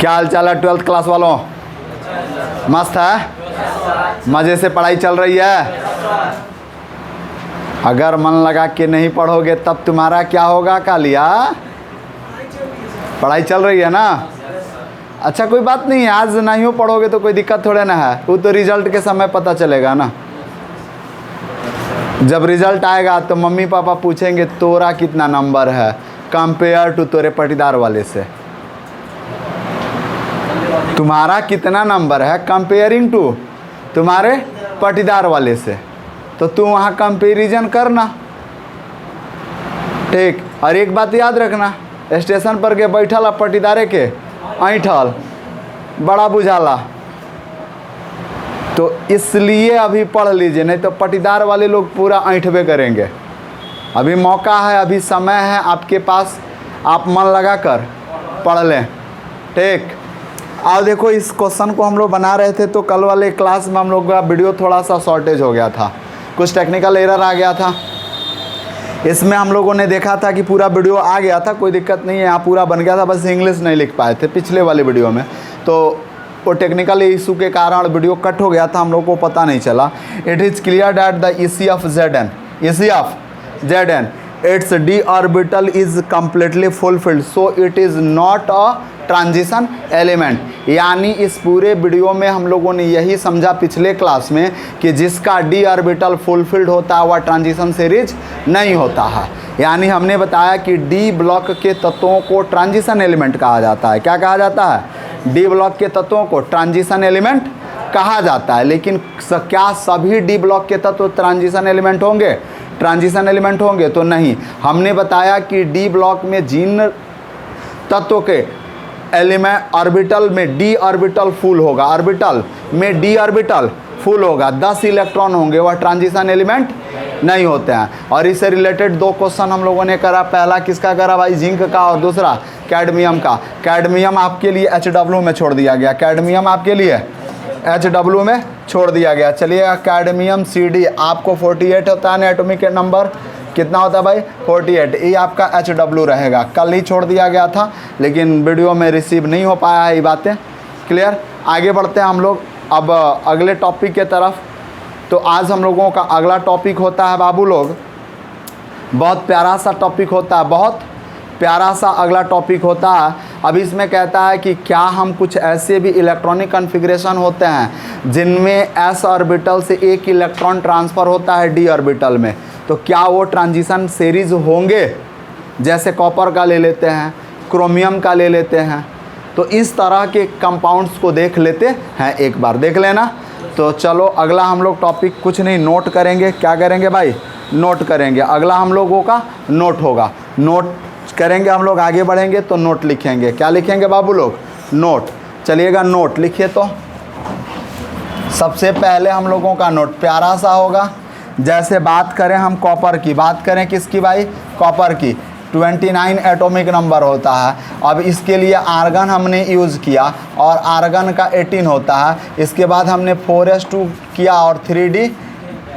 क्या हाल चाल है 12th क्लास वालों? मस्त है? मज़े से पढ़ाई चल रही है? अगर मन लगा के नहीं पढ़ोगे तब तुम्हारा क्या होगा कालिया? पढ़ाई चल रही है ना? अच्छा कोई बात नहीं है, आज नहीं हो पढ़ोगे तो कोई दिक्कत थोड़े ना है, वो तो रिजल्ट के समय पता चलेगा ना। जब रिजल्ट आएगा तो मम्मी पापा पूछेंगे तोरा कितना नंबर है कंपेयर टू तोरे पटीदार वाले से। तुम्हारा कितना नंबर है कंपेयरिंग टू तुम्हारे पटीदार वाले से, तो तुम वहाँ कंपेरिजन करना, ठीक। और एक बात याद रखना, स्टेशन पर के बैठल पटीदारे के ऐठल बड़ा बुझाला, तो इसलिए अभी पढ़ लीजिए, नहीं तो पटीदार वाले लोग पूरा ऐठबे करेंगे। अभी मौका है, अभी समय है आपके पास, आप मन लगा कर पढ़ लें, ठीक। और देखो इस क्वेश्चन को हम लोग बना रहे थे तो कल वाले क्लास में हम लोग का वीडियो थोड़ा सा शॉर्टेज हो गया था, कुछ टेक्निकल एरर आ गया था। इसमें हम लोगों ने देखा था कि पूरा वीडियो आ गया था, कोई दिक्कत नहीं है, यहाँ पूरा बन गया था, बस इंग्लिश नहीं लिख पाए थे पिछले वाले वीडियो में, तो वो टेक्निकल इशू के कारण वीडियो कट हो गया था, हम लोग को पता नहीं चला। It is clear that the EC of Zn its d orbital is completely fulfilled, so it is not a transition element. यानी इस पूरे वीडियो में हम लोगों ने यही समझा पिछले क्लास में कि जिसका d ऑर्बिटल फुलफिल्ड होता है वह ट्रांजिशन सीरीज नहीं होता है। यानी हमने बताया कि d ब्लॉक के तत्वों को ट्रांजिशन एलिमेंट कहा जाता है। क्या कहा जाता है? d ब्लॉक के तत्वों को ट्रांजिशन एलिमेंट कहा जाता है। लेकिन क्या सभी d ब्लॉक के तत्व ट्रांजिशन एलिमेंट होंगे? ट्रांजिशन एलिमेंट होंगे तो नहीं। हमने बताया कि d ब्लॉक में जिन तत्वों के एलिमेंट ऑर्बिटल में d ऑर्बिटल फुल होगा, ऑर्बिटल में d ऑर्बिटल फुल होगा, 10 इलेक्ट्रॉन होंगे, वह ट्रांजिशन एलिमेंट नहीं होते हैं। और इससे रिलेटेड दो क्वेश्चन हम लोगों ने करा, पहला किसका करा भाई? जिंक का, और दूसरा कैडमियम का। कैडमियम आपके लिए HW में छोड़ दिया गया, कैडमियम आपके लिए HW में छोड़ दिया गया। चलिए कैडमियम CD आपको 48 होता है ना एटॉमिक नंबर, कितना होता है भाई? 48। ये आपका HW रहेगा, कल ही छोड़ दिया गया था लेकिन वीडियो में रिसीव नहीं हो पाया है ये बातें, क्लियर। आगे बढ़ते हैं हम लोग अब अगले टॉपिक के तरफ। तो आज हम लोगों का अगला टॉपिक होता है बाबू लोग, बहुत प्यारा सा टॉपिक होता है, बहुत प्यारा सा अगला टॉपिक होता है। अब इसमें कहता है कि क्या हम कुछ ऐसे भी इलेक्ट्रॉनिक कॉन्फ़िगरेशन होते हैं जिनमें s ऑर्बिटल से एक इलेक्ट्रॉन ट्रांसफ़र होता है d ऑर्बिटल में, तो क्या वो ट्रांजिशन सीरीज़ होंगे? जैसे कॉपर का ले लेते हैं, क्रोमियम का ले लेते हैं, तो इस तरह के कंपाउंड्स को देख लेते हैं, एक बार देख लेना। तो चलो अगला हम लोग टॉपिक कुछ नहीं नोट करेंगे, क्या करेंगे भाई? नोट करेंगे। अगला हम लोगों का नोट होगा, नोट करेंगे हम लोग, आगे बढ़ेंगे तो नोट लिखेंगे। क्या लिखेंगे बाबू लोग? नोट। चलिएगा नोट लिखिए। तो सबसे पहले हम लोगों का नोट प्यारा सा होगा, जैसे बात करें हम कॉपर की, बात करें किसकी भाई? कॉपर की। 29 एटॉमिक नंबर होता है। अब इसके लिए आर्गन हमने यूज़ किया और आर्गन का 18 होता है। इसके बाद हमने 4s2 किया और 3d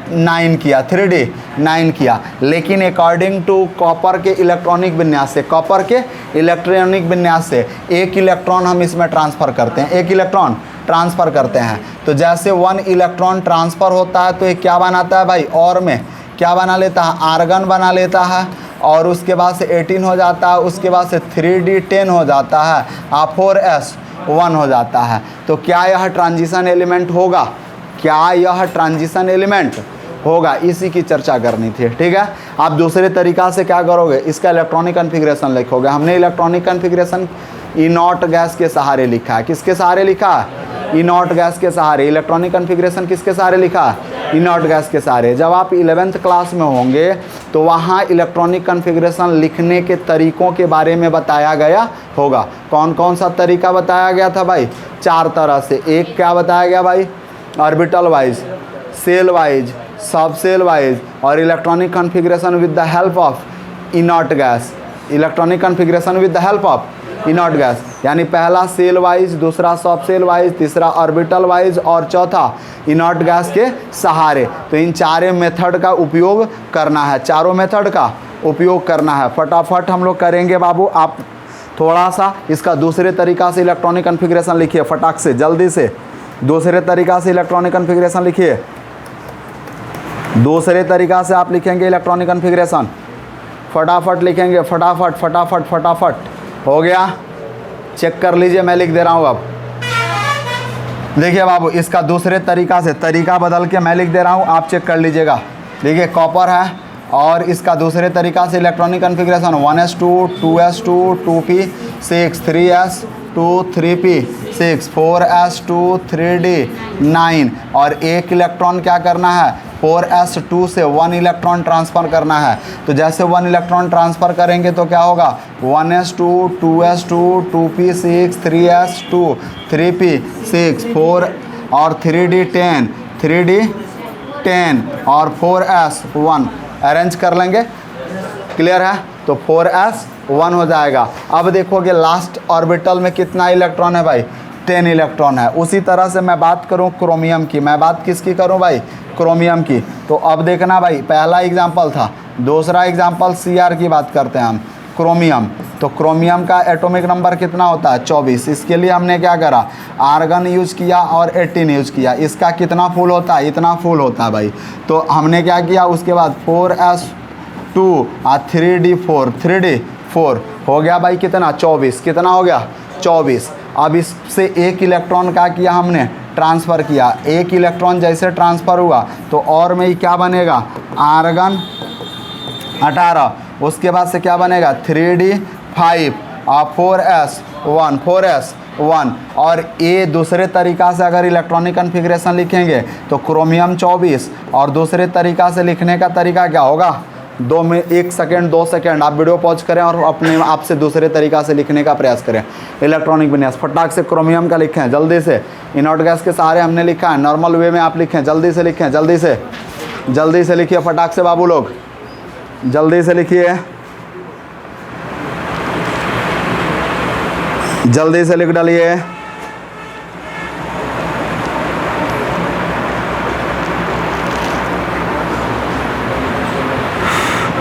9 किया, 3d 9 किया। लेकिन अकॉर्डिंग टू कॉपर के इलेक्ट्रॉनिक विन्यास से, कॉपर के इलेक्ट्रॉनिक विन्यास से एक इलेक्ट्रॉन हम इसमें ट्रांसफ़र करते हैं, एक इलेक्ट्रॉन ट्रांसफ़र करते हैं। तो जैसे 1 इलेक्ट्रॉन ट्रांसफ़र होता है तो ये क्या बनाता है भाई? और में क्या बना लेता है? आर्गन बना लेता है, और उसके बाद से 18 हो जाता है, उसके बाद से 3d 10 हो जाता है, 4s 1 हो जाता है। तो क्या यह ट्रांजिशन एलिमेंट होगा? क्या यह ट्रांजिशन एलिमेंट होगा? इसी की चर्चा करनी थी, ठीक है। आप दूसरे तरीक़ा से क्या करोगे? इसका इलेक्ट्रॉनिक कॉन्फ़िगरेशन लिखोगे। हमने इलेक्ट्रॉनिक कॉन्फ़िगरेशन इनॉट गैस के सहारे लिखा है। किसके सहारे लिखा है? इनॉट गैस के सहारे। इलेक्ट्रॉनिक कॉन्फ़िगरेशन किसके सहारे लिखा है? इनॉट गैस के सहारे। जब आप 11th क्लास में होंगे तो वहाँ इलेक्ट्रॉनिक कॉन्फ़िगरेशन लिखने के तरीक़ों के बारे में बताया गया होगा। कौन कौन सा तरीका बताया गया था भाई? 4 तरह से। एक क्या बताया गया भाई? Orbital wise, shell wise, sub shell wise, और electronic configuration with the help of inert gas. Electronic configuration with the help of inert gas, यानी पहला सेल वाइज, दूसरा सब सेल वाइज, तीसरा ऑर्बिटल वाइज और चौथा इनॉट गैस के सहारे। तो इन चारों मेथड का उपयोग करना है, चारों मेथड का उपयोग करना है। फटाफट हम लोग करेंगे बाबू। आप थोड़ा सा इसका दूसरे तरीका से इलेक्ट्रॉनिक कन्फिग्रेशन लिखिए फटाक से, जल्दी से। दूसरे तरीका से इलेक्ट्रॉनिक कन्फिग्रेशन लिखिए, दूसरे तरीका से आप लिखेंगे इलेक्ट्रॉनिक कन्फिग्रेशन, फटाफट लिखेंगे, फटाफट फटाफट फटाफट। हो गया, चेक कर लीजिए, मैं लिख दे रहा हूँ अब। देखिए बाबू, इसका दूसरे तरीका से, तरीका बदल के मैं लिख दे रहा हूँ, आप चेक कर लीजिएगा। देखिए कॉपर है और इसका दूसरे तरीका से electronic configuration 1s2 2s2 2p6 3s2 3p6 4s2 3d 9 और एक इलेक्ट्रॉन क्या करना है, 4s2 से 1 इलेक्ट्रॉन ट्रांसफ़र करना है। तो जैसे 1 इलेक्ट्रॉन ट्रांसफ़र करेंगे तो क्या होगा, 1s2 2s2 2p6 3s2 3p6 4 और 3d 10 और 4s1 अरेंज कर लेंगे। क्लियर है, तो 4s1 हो जाएगा। अब देखोगे लास्ट ऑर्बिटल में कितना इलेक्ट्रॉन है भाई, 10 इलेक्ट्रॉन है। उसी तरह से मैं बात करूं क्रोमियम की, मैं बात किसकी करूं भाई, क्रोमियम की। तो अब देखना भाई, पहला एग्जाम्पल था, दूसरा एग्जाम्पल Cr की बात करते हैं हम, क्रोमियम। तो क्रोमियम का एटॉमिक नंबर कितना होता है, 24। इसके लिए हमने क्या करा, आर्गन यूज किया और 18 यूज किया। इसका कितना फुल होता है, इतना फुल होता है भाई। तो हमने क्या किया, उसके बाद 4s2 और 3d4 हो गया भाई कितना, 24। कितना हो गया, 24। अब इससे एक इलेक्ट्रॉन का किया हमने, ट्रांसफ़र किया। एक इलेक्ट्रॉन जैसे ट्रांसफ़र हुआ तो और में ही क्या बनेगा, आर्गन 18। उसके बाद से क्या बनेगा, 3d5 और 4s1 और ये दूसरे तरीका से अगर इलेक्ट्रॉनिक कन्फिग्रेशन लिखेंगे तो क्रोमियम 24। और दूसरे तरीका से लिखने का तरीका क्या होगा, 1 सेकेंड 2 सेकेंड आप वीडियो पॉज करें और अपने आप से दूसरे तरीका से लिखने का प्रयास करें। इलेक्ट्रॉनिक विन्यास फटाक से क्रोमियम का लिखें जल्दी से। इनऑट गैस के सहारे हमने लिखा है, नॉर्मल वे में आप लिखें, जल्दी से लिखें, जल्दी से लिखिए फटाक से बाबू लोग, जल्दी से लिखिए, जल्दी से लिख डालिए।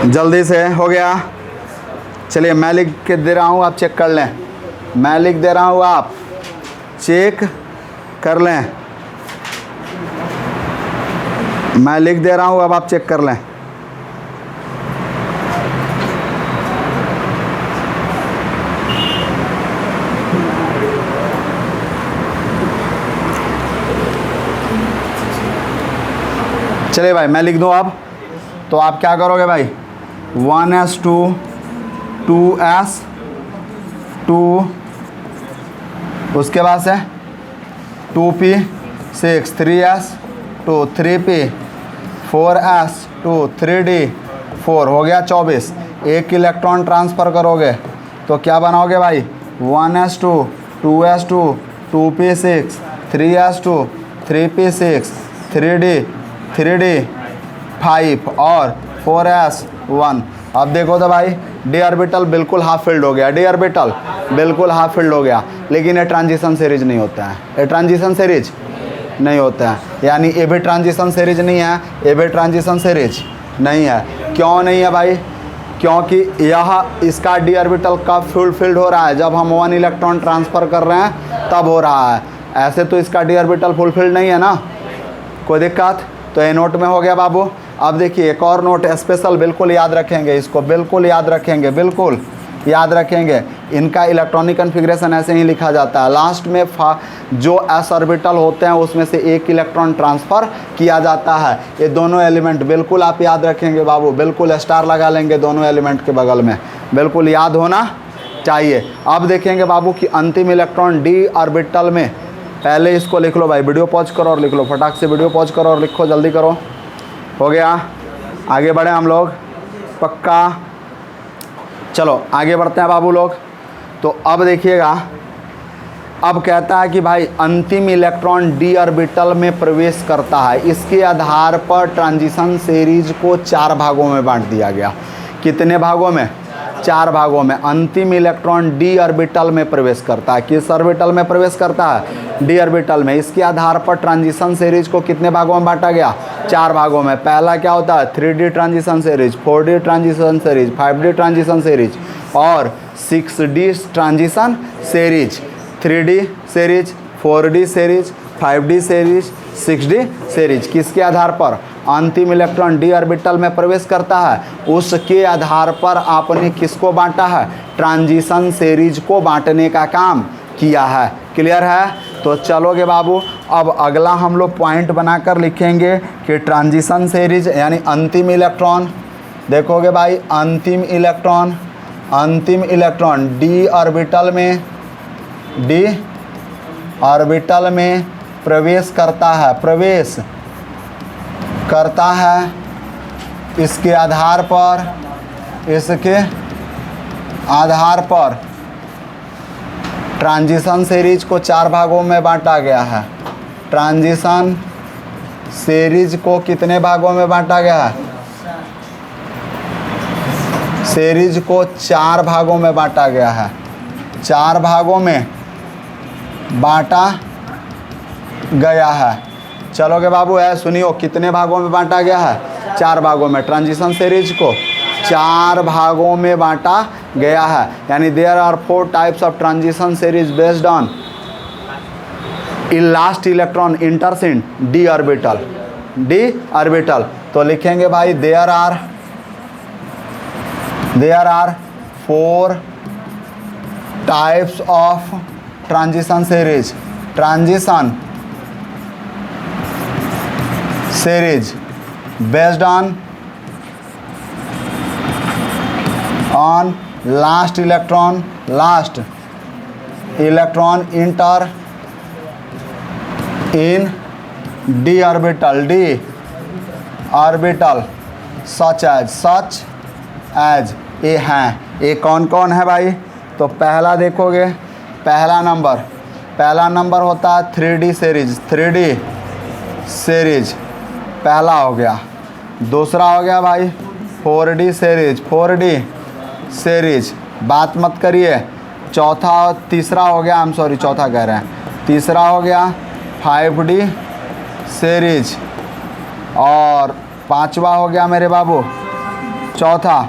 जल्दी से हो गया। चलिए मैं लिख के दे रहा हूँ, आप चेक कर लें। मैं लिख दे रहा हूँ, आप चेक कर लें। मैं लिख दे रहा हूँ, अब आप चेक कर लें। चलिए भाई मैं लिख दूँ अब, तो आप क्या करोगे भाई, 1s2 2s2 उसके बाद से 2p6 3s2 3p 4s2 3d4 हो गया 24। एक इलेक्ट्रॉन ट्रांसफ़र करोगे तो क्या बनाओगे भाई, 1s2 2s2 2p6 3s2 3p6 3d5 और 4s1। अब देखो तो भाई डी ऑर्बिटल बिल्कुल हाफ फिल्ड हो गया, डी ऑर्बिटल बिल्कुल हाफ फिल्ड हो गया। लेकिन ये ट्रांजिशन सीरीज नहीं होता है, ये ट्रांजिशन सीरीज नहीं होता है, यानी ये भी ट्रांजिशन सीरीज नहीं है, ये भी ट्रांजिशन सीरीज नहीं है। क्यों नहीं है भाई, क्योंकि यह इसका डी ऑर्बिटल कब फुल फिल्ड हो रहा है, जब हम 1 इलेक्ट्रॉन ट्रांसफ़र कर रहे हैं तब हो रहा है। ऐसे तो इसका डी ऑर्बिटल फुल फिल्ड नहीं है ना, कोई दिक्कत। तो ये नोट में हो गया बाबू। अब देखिए एक और नोट स्पेशल, बिल्कुल याद रखेंगे इसको, बिल्कुल याद रखेंगे, बिल्कुल याद रखेंगे। इनका इलेक्ट्रॉनिक कन्फिग्रेशन ऐसे ही लिखा जाता है, लास्ट में जो एस ऑर्बिटल होते हैं उसमें से एक इलेक्ट्रॉन ट्रांसफ़र किया जाता है। ये दोनों एलिमेंट बिल्कुल आप याद रखेंगे बाबू, बिल्कुल स्टार लगा लेंगे दोनों एलिमेंट के बगल में, बिल्कुल याद होना चाहिए। अब देखेंगे बाबू कि अंतिम इलेक्ट्रॉन डी ऑर्बिटल में, पहले इसको लिख लो भाई, वीडियो पॉज करो और लिख लो, फटाक से वीडियो पॉज करो और लिखो, जल्दी करो। हो गया, आगे बढ़े हम लोग, पक्का। चलो आगे बढ़ते हैं बाबू लोग। तो अब देखिएगा, अब कहता है कि भाई अंतिम इलेक्ट्रॉन डी ऑर्बिटल में प्रवेश करता है। इसके आधार पर ट्रांजिशन सीरीज को 4 भागों में बांट दिया गया। कितने भागों में, 4 भागों में। अंतिम इलेक्ट्रॉन डी ऑर्बिटल में प्रवेश करता है। किस ऑर्बिटल में प्रवेश करता है, डी ऑर्बिटल में। इसके आधार पर ट्रांजिशन सीरीज को कितने भागों में बांटा गया, 4 भागों में। पहला क्या होता है, 3D transition series, 4D transition series, 5D transition series और 6D transition series, 3D series, 4D series, 5D series, 6D series. किसके आधार पर? अंतिम इलेक्ट्रॉन d ऑर्बिटल में प्रवेश करता है, उसके आधार पर आपने किसको बांटा है? ट्रांजिशन सीरीज को बांटने का काम किया है। क्लियर है? तो चलोगे बाबू, अब अगला हम लोग पॉइंट बनाकर लिखेंगे कि ट्रांजिशन सीरीज यानी अंतिम इलेक्ट्रॉन, देखोगे भाई अंतिम इलेक्ट्रॉन d ऑर्बिटल में प्रवेश करता है, इसके आधार पर ट्रांजिशन सीरीज को 4 भागों में बांटा गया है। ट्रांजिशन सीरीज को कितने भागों में बांटा गया है? सीरीज को 4 भागों में बांटा गया है। 4 भागों में बांटा गया है। चलोगे बाबू, है सुनियो, कितने भागों में बांटा गया है? 4 भागों में। ट्रांजिशन सीरीज को 4 भागों में बांटा गया है। यानी there are 4 types of transition series based on last electron enters in d orbital. तो लिखेंगे भाई there are 4 types of transition series based on last electron enter in d orbital such as ये हैं। ये कौन कौन है भाई? तो पहला देखोगे, पहला नंबर होता है 3D सीरीज पहला हो गया। दूसरा हो गया भाई 4D सीरीज, बात मत करिए। तीसरा हो गया, चौथा कह रहे हैं, तीसरा हो गया 5D सीरीज, और 5वां हो गया मेरे बाबू चौथा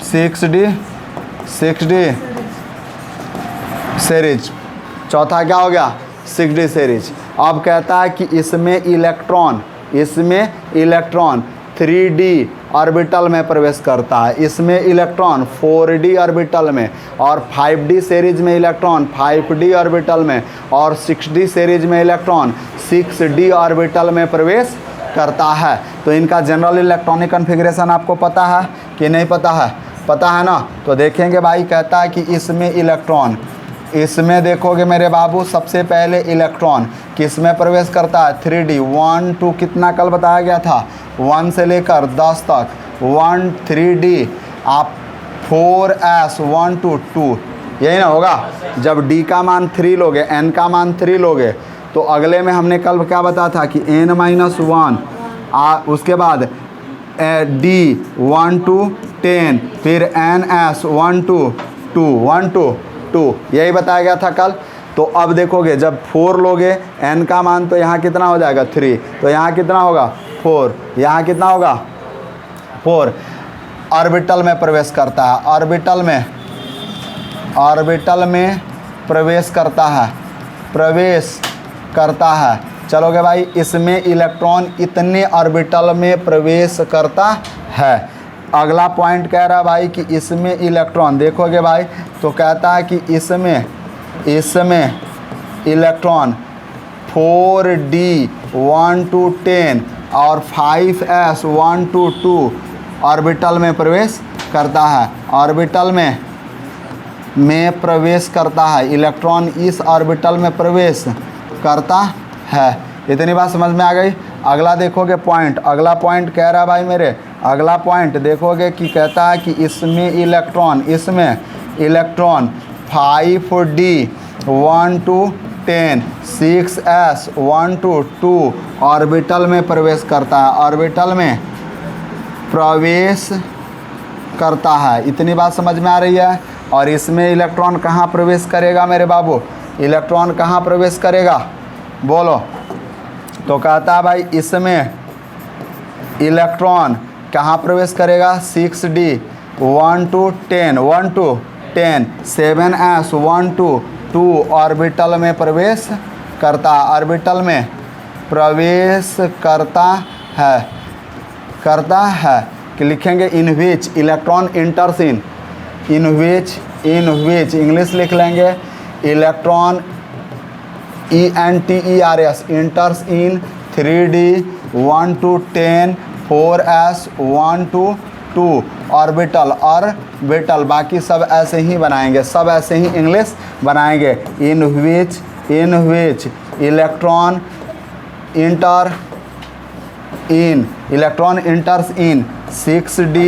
6D सीरीज। चौथा क्या हो गया? 6D series. अब कहता है कि इसमें इलेक्ट्रॉन 3D ऑर्बिटल में प्रवेश करता है, इसमें इलेक्ट्रॉन 4D ऑर्बिटल में, और 5D सीरीज में इलेक्ट्रॉन 5D ऑर्बिटल में, और 6D सीरीज में इलेक्ट्रॉन 6D ऑर्बिटल में प्रवेश करता है। तो इनका जनरल इलेक्ट्रॉनिक कॉन्फ़िगरेशन आपको पता है कि नहीं पता है? पता है ना? तो देखेंगे भाई, कहता है कि इसमें देखोगे मेरे बाबू, सबसे पहले इलेक्ट्रॉन किस में प्रवेश करता है? 3D 1 2 कितना कल बताया गया था? 1 से लेकर 10 तक 1 3D, आप 4s 1 2 2, यही ना होगा। जब d का मान 3 लोगे, n का मान 3 लोगे, तो अगले में हमने कल क्या बताया था कि n-1, उसके बाद d 1 2 10, फिर ns 1 2 2 1 2 2, यही बताया गया था कल। तो अब देखोगे जब 4 लोगे, n का मान तो यहाँ कितना हो जाएगा? 3, तो यहाँ कितना होगा? 4, यहाँ कितना होगा? 4। ऑर्बिटल में प्रवेश करता है, ऑर्बिटल में प्रवेश करता है। चलोगे भाई, इसमें इलेक्ट्रॉन इतने ऑर्बिटल में प्रवेश करता है। अगला पॉइंट कह रहा है भाई कि इसमें इलेक्ट्रॉन, देखोगे भाई, तो कहता है कि इसमें इलेक्ट्रॉन 4D 1 2 10 और 5s 1 2 2 ऑर्बिटल में प्रवेश करता है। ऑर्बिटल में प्रवेश करता है, इलेक्ट्रॉन इस ऑर्बिटल में प्रवेश करता है। इतनी बात समझ में आ गई? अगला देखोगे पॉइंट, अगला पॉइंट कह रहा है भाई मेरे, अगला पॉइंट देखोगे कि कहता है कि इसमें इलेक्ट्रॉन 5D 1 2 10 6s 1 2 2 ऑर्बिटल में प्रवेश करता है, ऑर्बिटल में प्रवेश करता है। इतनी बात समझ में आ रही है? और इसमें इलेक्ट्रॉन कहाँ प्रवेश करेगा मेरे बाबू? इलेक्ट्रॉन कहाँ प्रवेश करेगा? बोलो। तो कहता है भाई इसमें इलेक्ट्रॉन कहाँ प्रवेश करेगा? 6D 1 2 10 1 2 10 7s 1 2 2 ऑर्बिटल में प्रवेश करता, ऑर्बिटल में प्रवेश करता है कि लिखेंगे इन which electron enters in which English लिख लेंगे electron ENTERS इंटर्स in 3D 1 to 10 4s 1 to 2 orbital बाकी सब ऐसे ही बनाएंगे, सब ऐसे ही इंग्लिश बनाएंगे। In which electron enters in 6D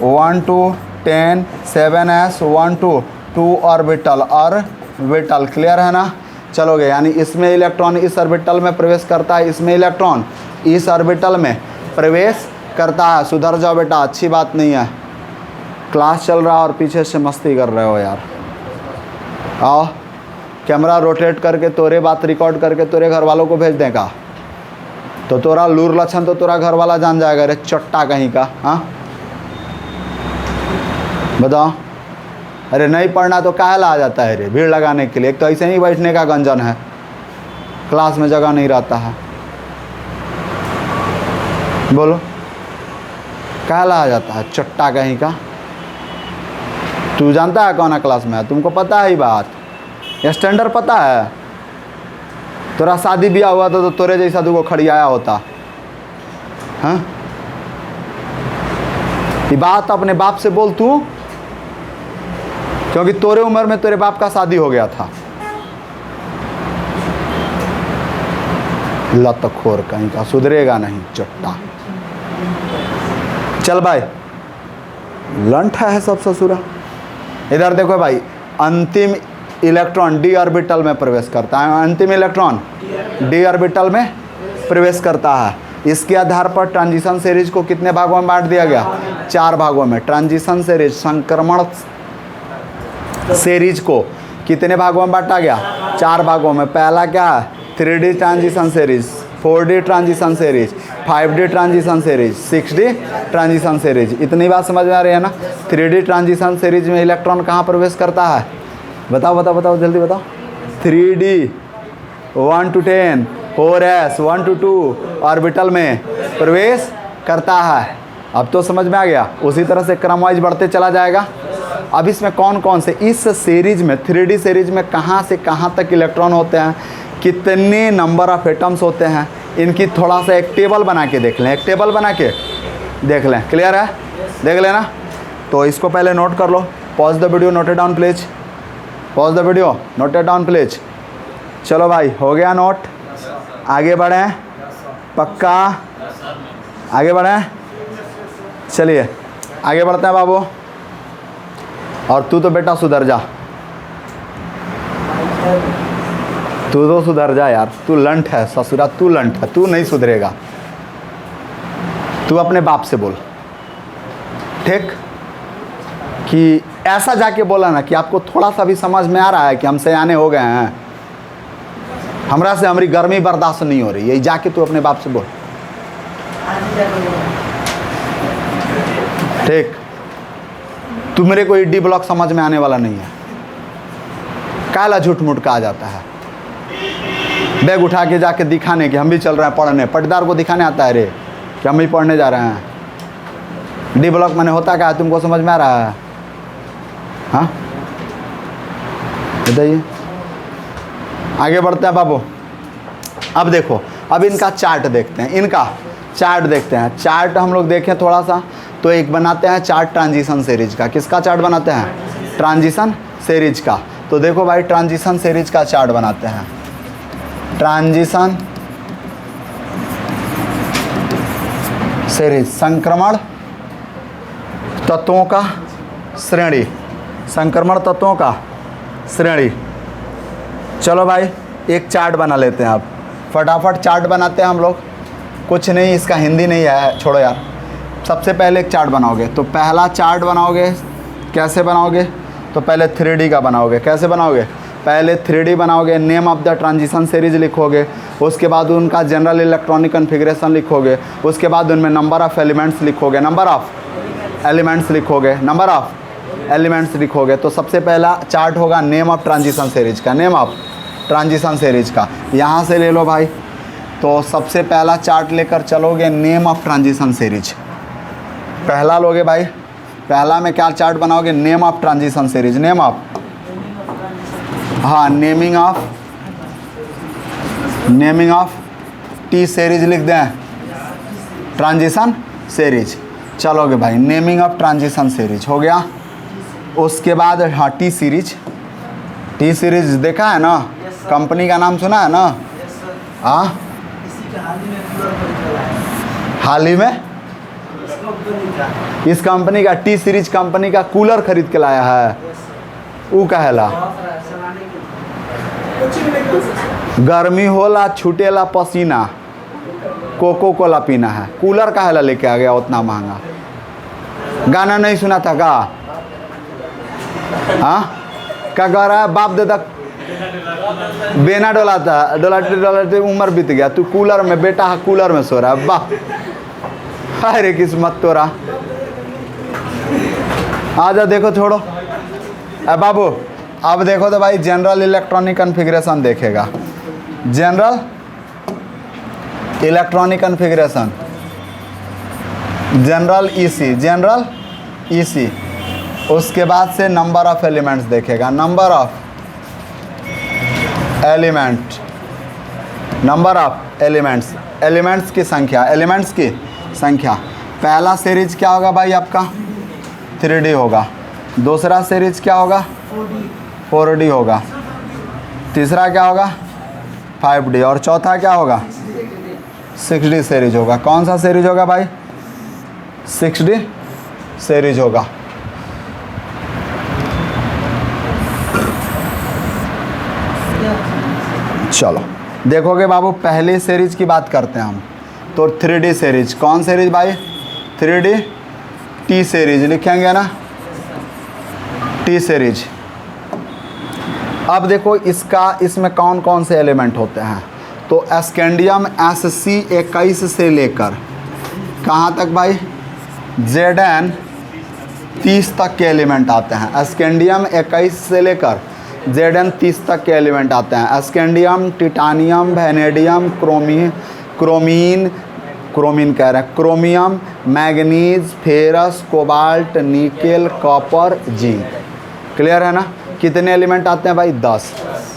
1 to 10 7s 1 to 2 orbital. Clear है ना? चलोगे, यानी इसमें इलेक्ट्रॉन इस ऑर्बिटल में प्रवेश करता है, इसमें इलेक्ट्रॉन इस ऑर्बिटल में प्रवेश करता है। सुधर जाओ बेटा, अच्छी बात नहीं है। क्लास चल रहा है और पीछे से मस्ती कर रहे हो यार। आओ कैमरा रोटेट करके तोरे बात रिकॉर्ड करके तोरे घर वालों को भेज देगा तो तोरा लूर लक्षण तो तोरा घर वाला जान जाएगा। रे चट्टा कहीं का, हाँ बताओ। अरे नहीं पढ़ना तो काहे ला आ जाता है रे, भीड़ लगाने के लिए। एक तो ऐसे ही बैठने का गंजन है, क्लास में जगह नहीं रहता है। बोलो काहे ला आ जाता है, चट्टा कहीं का। तू जानता है कौन क्लास में है, तुमको पता है ही बात, स्टैंडर्ड पता है। तोरा शादी ब्याह हुआ तो तोरे जैसा तू को खड़ियाया होता। हाँ ये बात अपने बाप से बोल तू, क्योंकि तोरे उम्र में तेरे बाप का शादी हो गया था। लतखोर कहीं का, सुधरेगा नहीं चट्टा। चल भाई, लंठा है सब ससुरा। इधर देखो भाई, अंतिम इलेक्ट्रॉन डी ऑर्बिटल में प्रवेश करता है। अंतिम इलेक्ट्रॉन डी ऑर्बिटल में प्रवेश करता है। इसके आधार पर ट्रांजिशन सीरीज को कितने भागों में बांट दिया गया? 4 भागों में। ट्रांजिशन सीरीज, संक्रमण सीरीज को कितने भागों में बांटा गया? 4 भागों में। पहला क्या है? 3D transition series, 4D transition series, 5D transition series, 6D transition series. इतनी बात समझ में आ रही है ना? 3D ट्रांजिशन सीरीज में इलेक्ट्रॉन कहाँ प्रवेश करता है? बताओ जल्दी बताओ। 3D 1 to 10 4s 1 to 2 orbital में प्रवेश करता है। अब तो समझ में आ गया। उसी तरह से क्रम वाइज बढ़ते चला जाएगा। अब इसमें कौन कौन से इस सीरीज में 3D सीरीज में कहाँ से कहाँ तक इलेक्ट्रॉन होते हैं, कितने नंबर ऑफ एटम्स होते हैं, इनकी थोड़ा सा एक टेबल बना के देख लें। एक टेबल बना के देख लें। क्लियर है? देख लेना। तो इसको पहले नोट कर लो। Pause the video, note it down please. Pause the video, note it down please. चलो भाई, हो गया नोट? आगे बढ़ें? पक्का आगे बढ़ें? चलिए आगे बढ़ते हैं बाबू। और तू तो बेटा सुधर जा, तू तो सुधर जा यार। तू लंठ है ससुरा, तू लंठ है, तू नहीं सुधरेगा। तू अपने बाप से बोल, ठीक? कि ऐसा जाके बोला ना कि आपको थोड़ा सा भी समझ में आ रहा है कि हम सयाने हो गए हैं, हमरा से हमारी गर्मी बर्दाश्त नहीं हो रही है, जाके तू अपने बाप से बोल, ठीक? तू मेरे को डी ब्लॉक समझ में आने वाला नहीं है। काला झूठ मूठ का आ जाता है। बैग उठा के जाके दिखाने कि हम भी चल रहे हैं पढ़ने, पटदार को दिखाने आता है रे कि हम भी पढ़ने जा रहे हैं। डी ब्लॉक मैंने होता क्या है, तुमको समझ में आ रहा है? हाँ बताइए। आगे बढ़ते हैं बाबू। अब देखो, अब इनका चार्ट देखते हैं, इनका चार्ट देखते हैं। चार्ट हम लोग देखें थोड़ा सा, तो एक बनाते हैं चार्ट ट्रांजिशन सीरीज का। किसका चार्ट बनाते हैं? ट्रांजिशन सीरीज का। तो देखो भाई, ट्रांजिशन सीरीज का चार्ट बनाते हैं। ट्रांजिशन सीरीज, संक्रमण तत्वों का श्रेणी, संक्रमण तत्वों का श्रेणी। चलो भाई, एक चार्ट बना लेते हैं। अब फटाफट चार्ट बनाते हैं हम लोग। कुछ नहीं, इसका हिंदी नहीं है, छोड़ो यार। सबसे पहले एक चार्ट बनाओगे, तो पहला चार्ट बनाओगे, कैसे बनाओगे? तो पहले 3D का बनाओगे। कैसे बनाओगे? पहले 3D बनाओगे, name of the transition series लिखोगे, उसके बाद उनका जनरल इलेक्ट्रॉनिक कन्फिग्रेशन लिखोगे, उसके बाद उनमें नंबर ऑफ़ एलिमेंट्स लिखोगे, नंबर ऑफ़ एलिमेंट्स लिखोगे, नंबर ऑफ़ एलिमेंट्स लिखोगे तो सबसे पहला चार्ट होगा नेम ऑफ ट्रांजिशन सीरीज का, नेम ऑफ ट्रांजिशन सीरीज का, यहाँ से ले लो भाई। तो सबसे पहला चार्ट लेकर चलोगे नेम ऑफ ट्रांजिशन सीरीज, पहला लोगे भाई, पहला में क्या चार्ट बनाओगे, name of transition series, name of, हाँ नेमिंग ऑफ टी सीरीज लिख दें, ट्रांजिशन सीरीज। चलोगे भाई नेमिंग ऑफ ट्रांजिशन सीरीज हो गया। उसके बाद हाँ टी सीरीज देखा है ना, कंपनी का नाम सुना है ना, हाँ हाल ही में इस कंपनी का टी सीरीज कंपनी का कूलर खरीद के लाया है, वो कहला गर्मी होला छूटेला पसीना, कोको कोला पीना है, कूलर कहला लेके आ गया उतना महंगा। गाना नहीं सुना था का, हाँ क्या कह रहा है, बाप दादा बेना डोलाता डोलाते डोलाते उम्र बीत गया, तू कूलर में, बेटा कूलर में सो रहा है, वाह अरे किस्मत तोरा। आजा देखो छोड़ो बाबू, अब देखो तो भाई जनरल इलेक्ट्रॉनिक कॉन्फ़िगरेशन देखेगा, general electronic configuration, general EC, उसके बाद से नंबर ऑफ एलिमेंट्स देखेगा, नंबर ऑफ एलिमेंट्स की संख्या। पहला सीरीज क्या होगा भाई आपका 3D होगा, दूसरा सीरीज क्या होगा 4D होगा, तीसरा क्या होगा 5D और चौथा क्या होगा 6D सीरीज होगा। कौन सा सीरीज होगा भाई 6D सीरीज होगा। चलो देखोगे बाबू, पहली सीरीज की बात करते हैं हम, तो 3D सीरीज, कौन सीरीज भाई 3D टी सीरीज लिखेंगे ना, टी सीरीज। अब देखो इसमें कौन कौन से एलिमेंट होते हैं, तो स्कैंडियम SC21 से लेकर कहाँ तक भाई Zn 30 तक के एलिमेंट आते हैं। स्कैंडियम 21 से लेकर Zn 30 तक के एलिमेंट आते हैं। Scandium, titanium, vanadium, chromium, manganese, ferrous, cobalt, nickel, copper, zinc. Clear है ना। कितने एलिमेंट आते हैं भाई 10।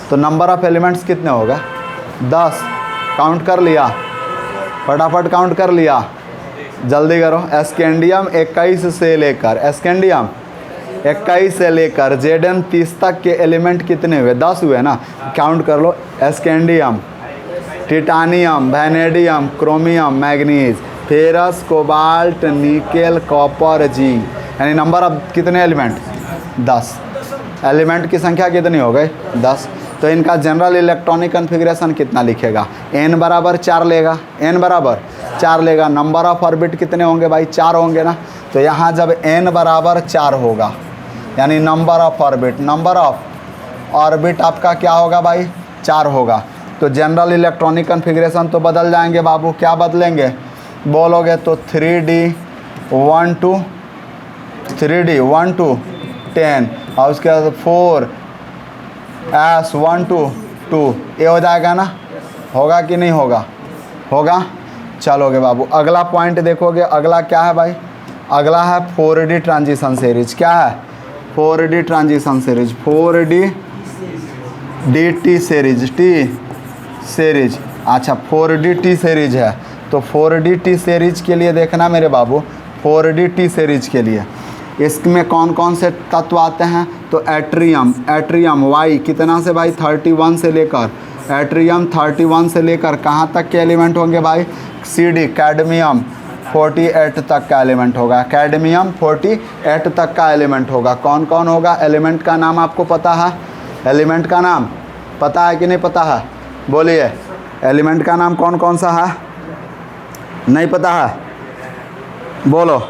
तो नंबर ऑफ एलिमेंट्स कितने हो गए 10। काउंट कर लिया, फटाफट काउंट कर लिया, जल्दी करो। स्कैंडियम 21 से लेकर Zn 30 तक के एलिमेंट कितने हुए 10 हुए ना, काउंट कर लो। Scandium, titanium, vanadium, chromium, manganese, ferrous, cobalt, nickel, copper, zinc, यानी नंबर ऑफ कितने एलिमेंट 10। एलिमेंट की संख्या कितनी हो गई 10। तो इनका जनरल इलेक्ट्रॉनिक कॉन्फ़िगरेशन कितना लिखेगा, n बराबर 4 लेगा, n बराबर 4 लेगा। नंबर ऑफ ऑर्बिट कितने होंगे भाई 4 होंगे ना। तो यहाँ जब n बराबर 4 होगा यानी नंबर ऑफ ऑर्बिट आपका क्या होगा भाई 4 होगा। तो जनरल इलेक्ट्रॉनिक कॉन्फ़िगरेशन तो बदल जाएंगे बाबू। क्या बदलेंगे बोलोगे तो 3D 1 to 10 और उसके बाद 4S 1 to 2 ये हो जाएगा ना। होगा कि नहीं होगा, होगा। चलोगे बाबू अगला पॉइंट देखोगे, अगला क्या है भाई, अगला है 4D ट्रांजिशन सीरीज। क्या है 4D transition series, 4D DT series, T series. अच्छा 4D टी सीरीज है तो 4D टी सीरीज के लिए देखना मेरे बाबू, 4D टी सीरीज के लिए इसमें कौन कौन से तत्व आते हैं। तो एट्रियम वाई कितना से भाई 31 से लेकर, एट्रियम 31 से लेकर कहाँ तक के एलिमेंट होंगे भाई CD कैडमियम 48 तक का एलिमेंट होगा। कैडमियम 48 तक का एलिमेंट होगा। कौन कौन होगा, एलिमेंट का नाम आपको पता है, एलिमेंट का नाम पता है कि नहीं पता है, बोलिए एलिमेंट का नाम कौन कौन सा है, नहीं पता है बोलो।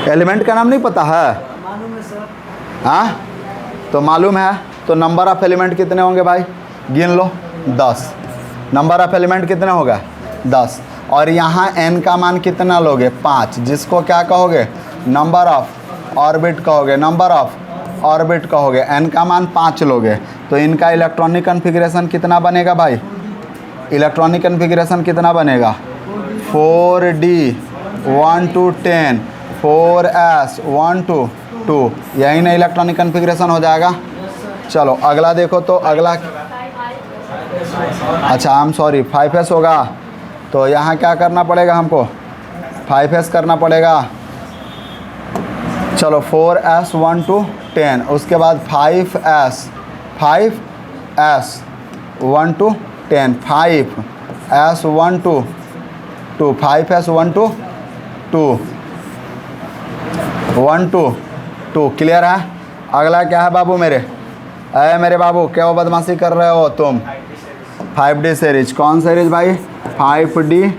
एलिमेंट का नाम नहीं पता है, हाँ तो मालूम है। तो नंबर ऑफ एलिमेंट कितने होंगे भाई गिन लो 10। नंबर ऑफ एलिमेंट कितने होगा 10। और यहाँ n का मान कितना लोगे 5, जिसको क्या कहोगे नंबर ऑफ ऑर्बिट कहोगे, नंबर ऑफ ऑर्बिट कहोगे। n का मान 5 लोगे तो इनका इलेक्ट्रॉनिक कन्फिग्रेशन कितना बनेगा भाई, इलेक्ट्रॉनिक कन्फिग्रेशन कितना बनेगा 4d 1 to 10 4s 1 to 2, यही ना इलेक्ट्रॉनिक कन्फिग्रेशन हो जाएगा। चलो अगला देखो तो अगला, अच्छा आई एम सॉरी 5s होगा तो यहाँ क्या करना पड़ेगा हमको 5s करना पड़ेगा। चलो 4s 1 to 10, उसके बाद 5s 1 to 10 5s 1 to 2 5s 1 to 2 1 to 2, clear है। अगला क्या है बाबू मेरे, अरे मेरे बाबू क्या बदमाशी कर रहे हो तुम। 5D सीरीज, कौन सीरीज भाई 5D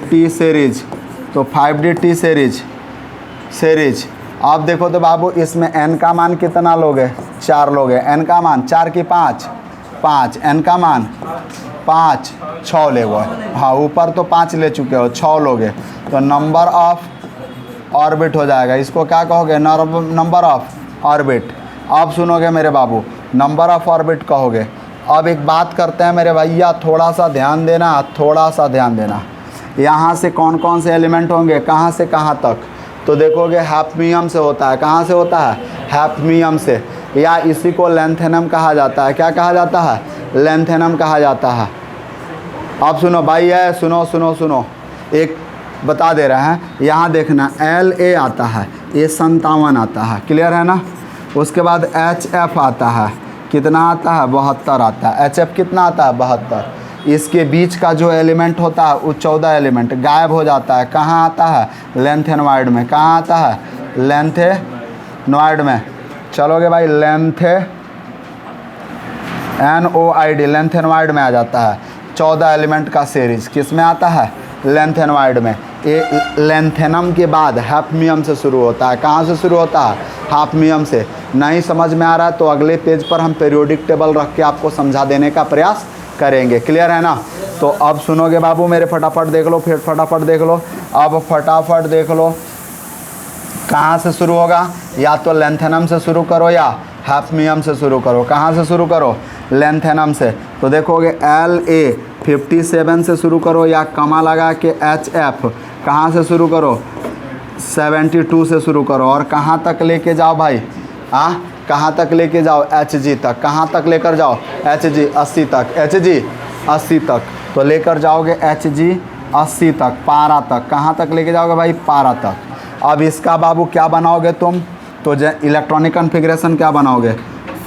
T सीरीज, तो 5D T सीरीज आप देखो तो बाबू इसमें n का मान कितना लोगे 4 लोगे, n का मान 4 की 5 n का मान 5 6 ले गए, हाँ ऊपर तो 5 ले चुके हो 6 लोगे तो नंबर ऑफ ऑर्बिट हो जाएगा। इसको क्या कहोगे नंबर ऑफ ऑर्बिट। अब सुनोगे मेरे बाबू नंबर ऑफ ऑर्बिट कहोगे। अब एक बात करते हैं मेरे भैया, थोड़ा सा ध्यान देना, थोड़ा सा ध्यान देना। यहाँ से कौन कौन से एलिमेंट होंगे, कहाँ से कहाँ तक, तो देखोगे हैप्मियम से होता है, कहाँ से होता है हैप्मियम से, या इसी को लेंथेनम कहा जाता है। क्या कहा जाता है लेंथेनम कहा जाता है। अब सुनो भाई है, सुनो सुनो सुनो, एक बता दे रहे हैं, यहाँ देखना LA आता है, ये 57 आता है, क्लियर है ना। उसके बाद HF आता है, कितना आता है 72 आता है। HF कितना आता है 72। इसके बीच का जो एलिमेंट होता है वो 14 एलिमेंट गायब हो जाता है। कहाँ आता है लेंथेनॉइड में, कहाँ आता है लेंथेनॉइड में। चलोगे भाई NOID लेंथेनॉइड में आ जाता है। 14 एलिमेंट का सीरीज किस में आता है लेंथेनॉइड में। ये लेंथेनम के बाद हैप्मियम से शुरू होता है। कहाँ से शुरू होता है हैप्मियम से। नहीं समझ में आ रहा है तो अगले पेज पर हम पीरियोडिक टेबल रख के आपको समझा देने का प्रयास करेंगे, क्लियर है ना। तो अब सुनोगे बाबू मेरे, फटाफट देख लो, फिर फटाफट देख लो। अब फटाफट देख लो कहाँ से शुरू होगा, या तो लेंथेनम से शुरू करो या हैप्मियम से शुरू करो। कहाँ से शुरू करो लेंथेनम से, तो देखोगे LA 57 से शुरू करो, या कमा लगा के HF कहाँ से शुरू करो 72 से शुरू करो, और कहाँ तक लेके जाओ भाई कहाँ तक लेके जाओ HG तक। कहाँ तक लेकर जाओ HG 80 तक, HG 80 तक, तो लेकर जाओगे HG 80 तक, पारा तक। कहाँ तक लेके जाओगे भाई पारा तक। अब इसका बाबू क्या बनाओगे तुम, तो इलेक्ट्रॉनिक कन्फिग्रेशन क्या बनाओगे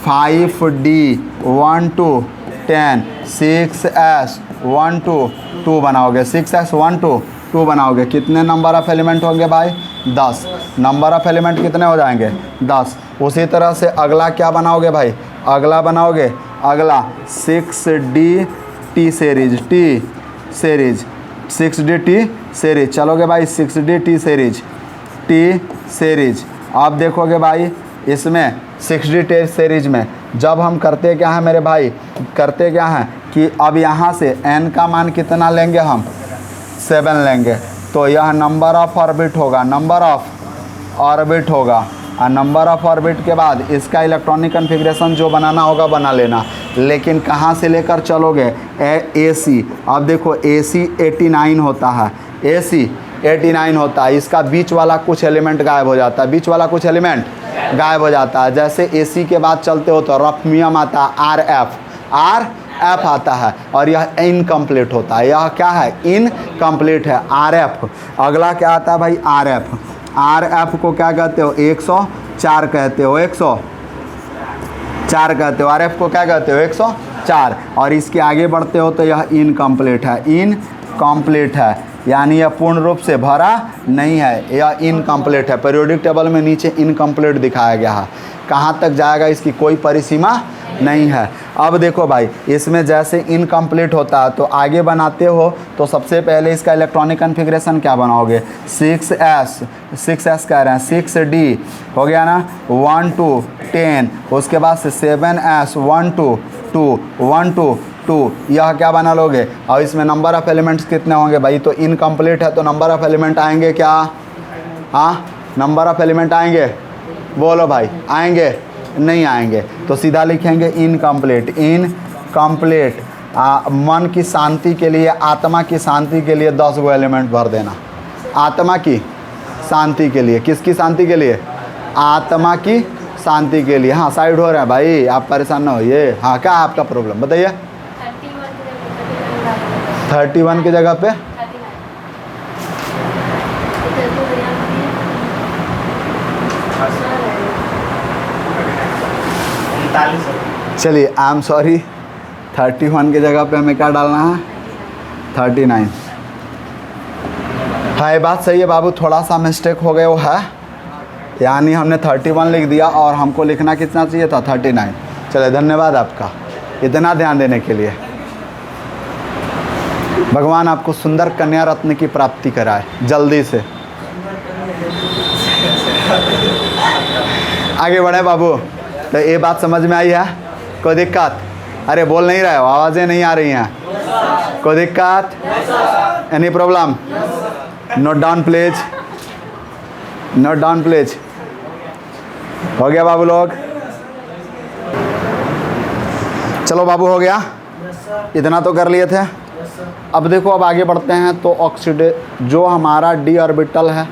5D 1 to 10 6s 1 to 2 बनाओगे। 6s 1 to 2 बनाओगे। कितने नंबर ऑफ एलिमेंट होंगे भाई 10। नंबर ऑफ एलिमेंट कितने हो जाएंगे 10। उसी तरह से अगला क्या बनाओगे भाई, अगला बनाओगे अगला 6D T series, T series 6D T series. चलोगे भाई 6D T series, T series. आप देखोगे भाई इसमें 6D T सीरीज में जब हम करते क्या हैं मेरे भाई, करते क्या हैं कि अब यहाँ से n का मान कितना लेंगे हम 7 लेंगे, तो यह नंबर ऑफ ऑर्बिट होगा, नंबर ऑफ ऑर्बिट होगा। और नंबर ऑफ ऑर्बिट के बाद इसका इलेक्ट्रॉनिक कन्फिग्रेशन जो बनाना होगा बना लेना। लेकिन कहाँ से लेकर चलोगे AC। अब देखो AC 89 होता है, AC 89 होता है। इसका बीच वाला कुछ एलिमेंट गायब हो जाता है, बीच वाला कुछ एलिमेंट गायब हो जाता है। जैसे AC के बाद चलते हो तो रफमियम आता है, RF आता है, और यह इनकम्प्लीट होता है। यह क्या है इनकम्प्लीट है, RF। अगला क्या आता है भाई RF को क्या कहते हो 104 कहते हो, 104 कहते हो। RF को क्या कहते हो 104। और इसके आगे बढ़ते हो तो यह इनकम्प्लीट है, इनकम्प्लीट है, यानी यह पूर्ण रूप से भरा नहीं है, यह इनकम्प्लीट है। पीरियोडिक टेबल में नीचे इनकम्प्लीट दिखाया गया है, कहाँ तक जाएगा इसकी कोई परिसीमा नहीं है। अब देखो भाई इसमें जैसे इनकम्प्लीट होता है तो आगे बनाते हो तो सबसे पहले इसका इलेक्ट्रॉनिक कन्फिग्रेशन क्या बनाओगे 6s कह रहे हैं, 6D हो गया ना 1 to 10, उसके बाद से 7s 1 to 2 1 to 2, यह क्या बना लोगे। और इसमें नंबर ऑफ़ एलिमेंट्स कितने होंगे भाई, तो इनकम्प्लीट है तो नंबर ऑफ़ एलिमेंट आएंगे क्या, हाँ नंबर ऑफ़ एलिमेंट आएंगे, बोलो भाई आएंगे, नहीं आएंगे, तो सीधा लिखेंगे इनकम्प्लीट। इनकम्प्लीट मन की शांति के लिए, आत्मा की शांति के लिए 10 गो एलिमेंट भर देना। आत्मा की शांति के लिए, किसकी शांति के लिए, आत्मा की शांति के लिए। हाँ साइड हो रहे हैं भाई, आप परेशान ना होइए। हाँ क्या है आपका प्रॉब्लम बताइए। 31 की जगह पे चलिए आई एम सॉरी, 31 की जगह पे हमें क्या डालना है, 39। हाँ ये बात सही है बाबू, थोड़ा सा मिस्टेक हो गया वो है, यानी हमने 31 लिख दिया और हमको लिखना कितना चाहिए था, 39। चलिए धन्यवाद आपका इतना ध्यान देने के लिए। भगवान आपको सुंदर कन्या रत्न की प्राप्ति कराए जल्दी से। आगे बढ़े बाबू, तो ये बात समझ में आई है, कोई दिक्कत, अरे बोल नहीं रहे हो, आवाज़ें नहीं आ रही हैं, कोई दिक्कत, any problem, note down please, note down please. हो गया बाबू लोग, चलो बाबू हो गया, इतना तो कर लिए थे। अब देखो अब आगे बढ़ते हैं, तो ऑक्सीडे जो हमारा डी ऑर्बिटल है,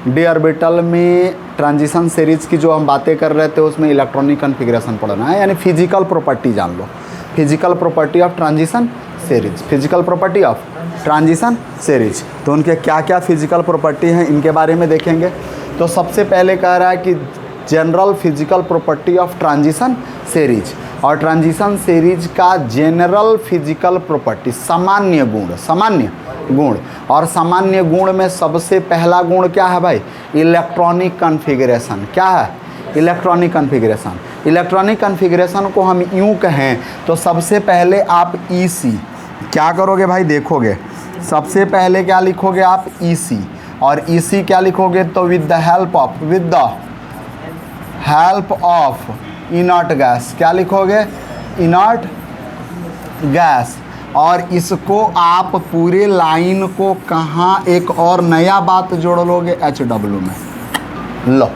डी ऑर्बिटल में ट्रांजिशन सीरीज की जो हम बातें कर रहे थे उसमें इलेक्ट्रॉनिक कॉन्फ़िगरेशन पढ़ना है, यानी फिजिकल प्रॉपर्टी जान लो, physical property of transition series, physical property of transition series. तो उनके क्या क्या फिजिकल प्रॉपर्टी हैं इनके बारे में देखेंगे। तो सबसे पहले कह रहा है कि general physical property of transition series, और ट्रांजिशन सीरीज का जनरल फिजिकल प्रॉपर्टी सामान्य गुण, सामान्य गुण, और सामान्य गुण में सबसे पहला गुण क्या है भाई, इलेक्ट्रॉनिक कॉन्फ़िगरेशन। क्या है, इलेक्ट्रॉनिक कॉन्फ़िगरेशन। इलेक्ट्रॉनिक कॉन्फ़िगरेशन को हम यूँ कहें तो सबसे पहले आप ईसी क्या करोगे भाई, देखोगे सबसे पहले क्या लिखोगे आप ईसी, और ईसी क्या लिखोगे तो with the help of inert gas, क्या लिखोगे, इनर्ट गैस। और इसको आप पूरे लाइन को कहाँ एक और नया बात जोड़ लोगे, HW में लो,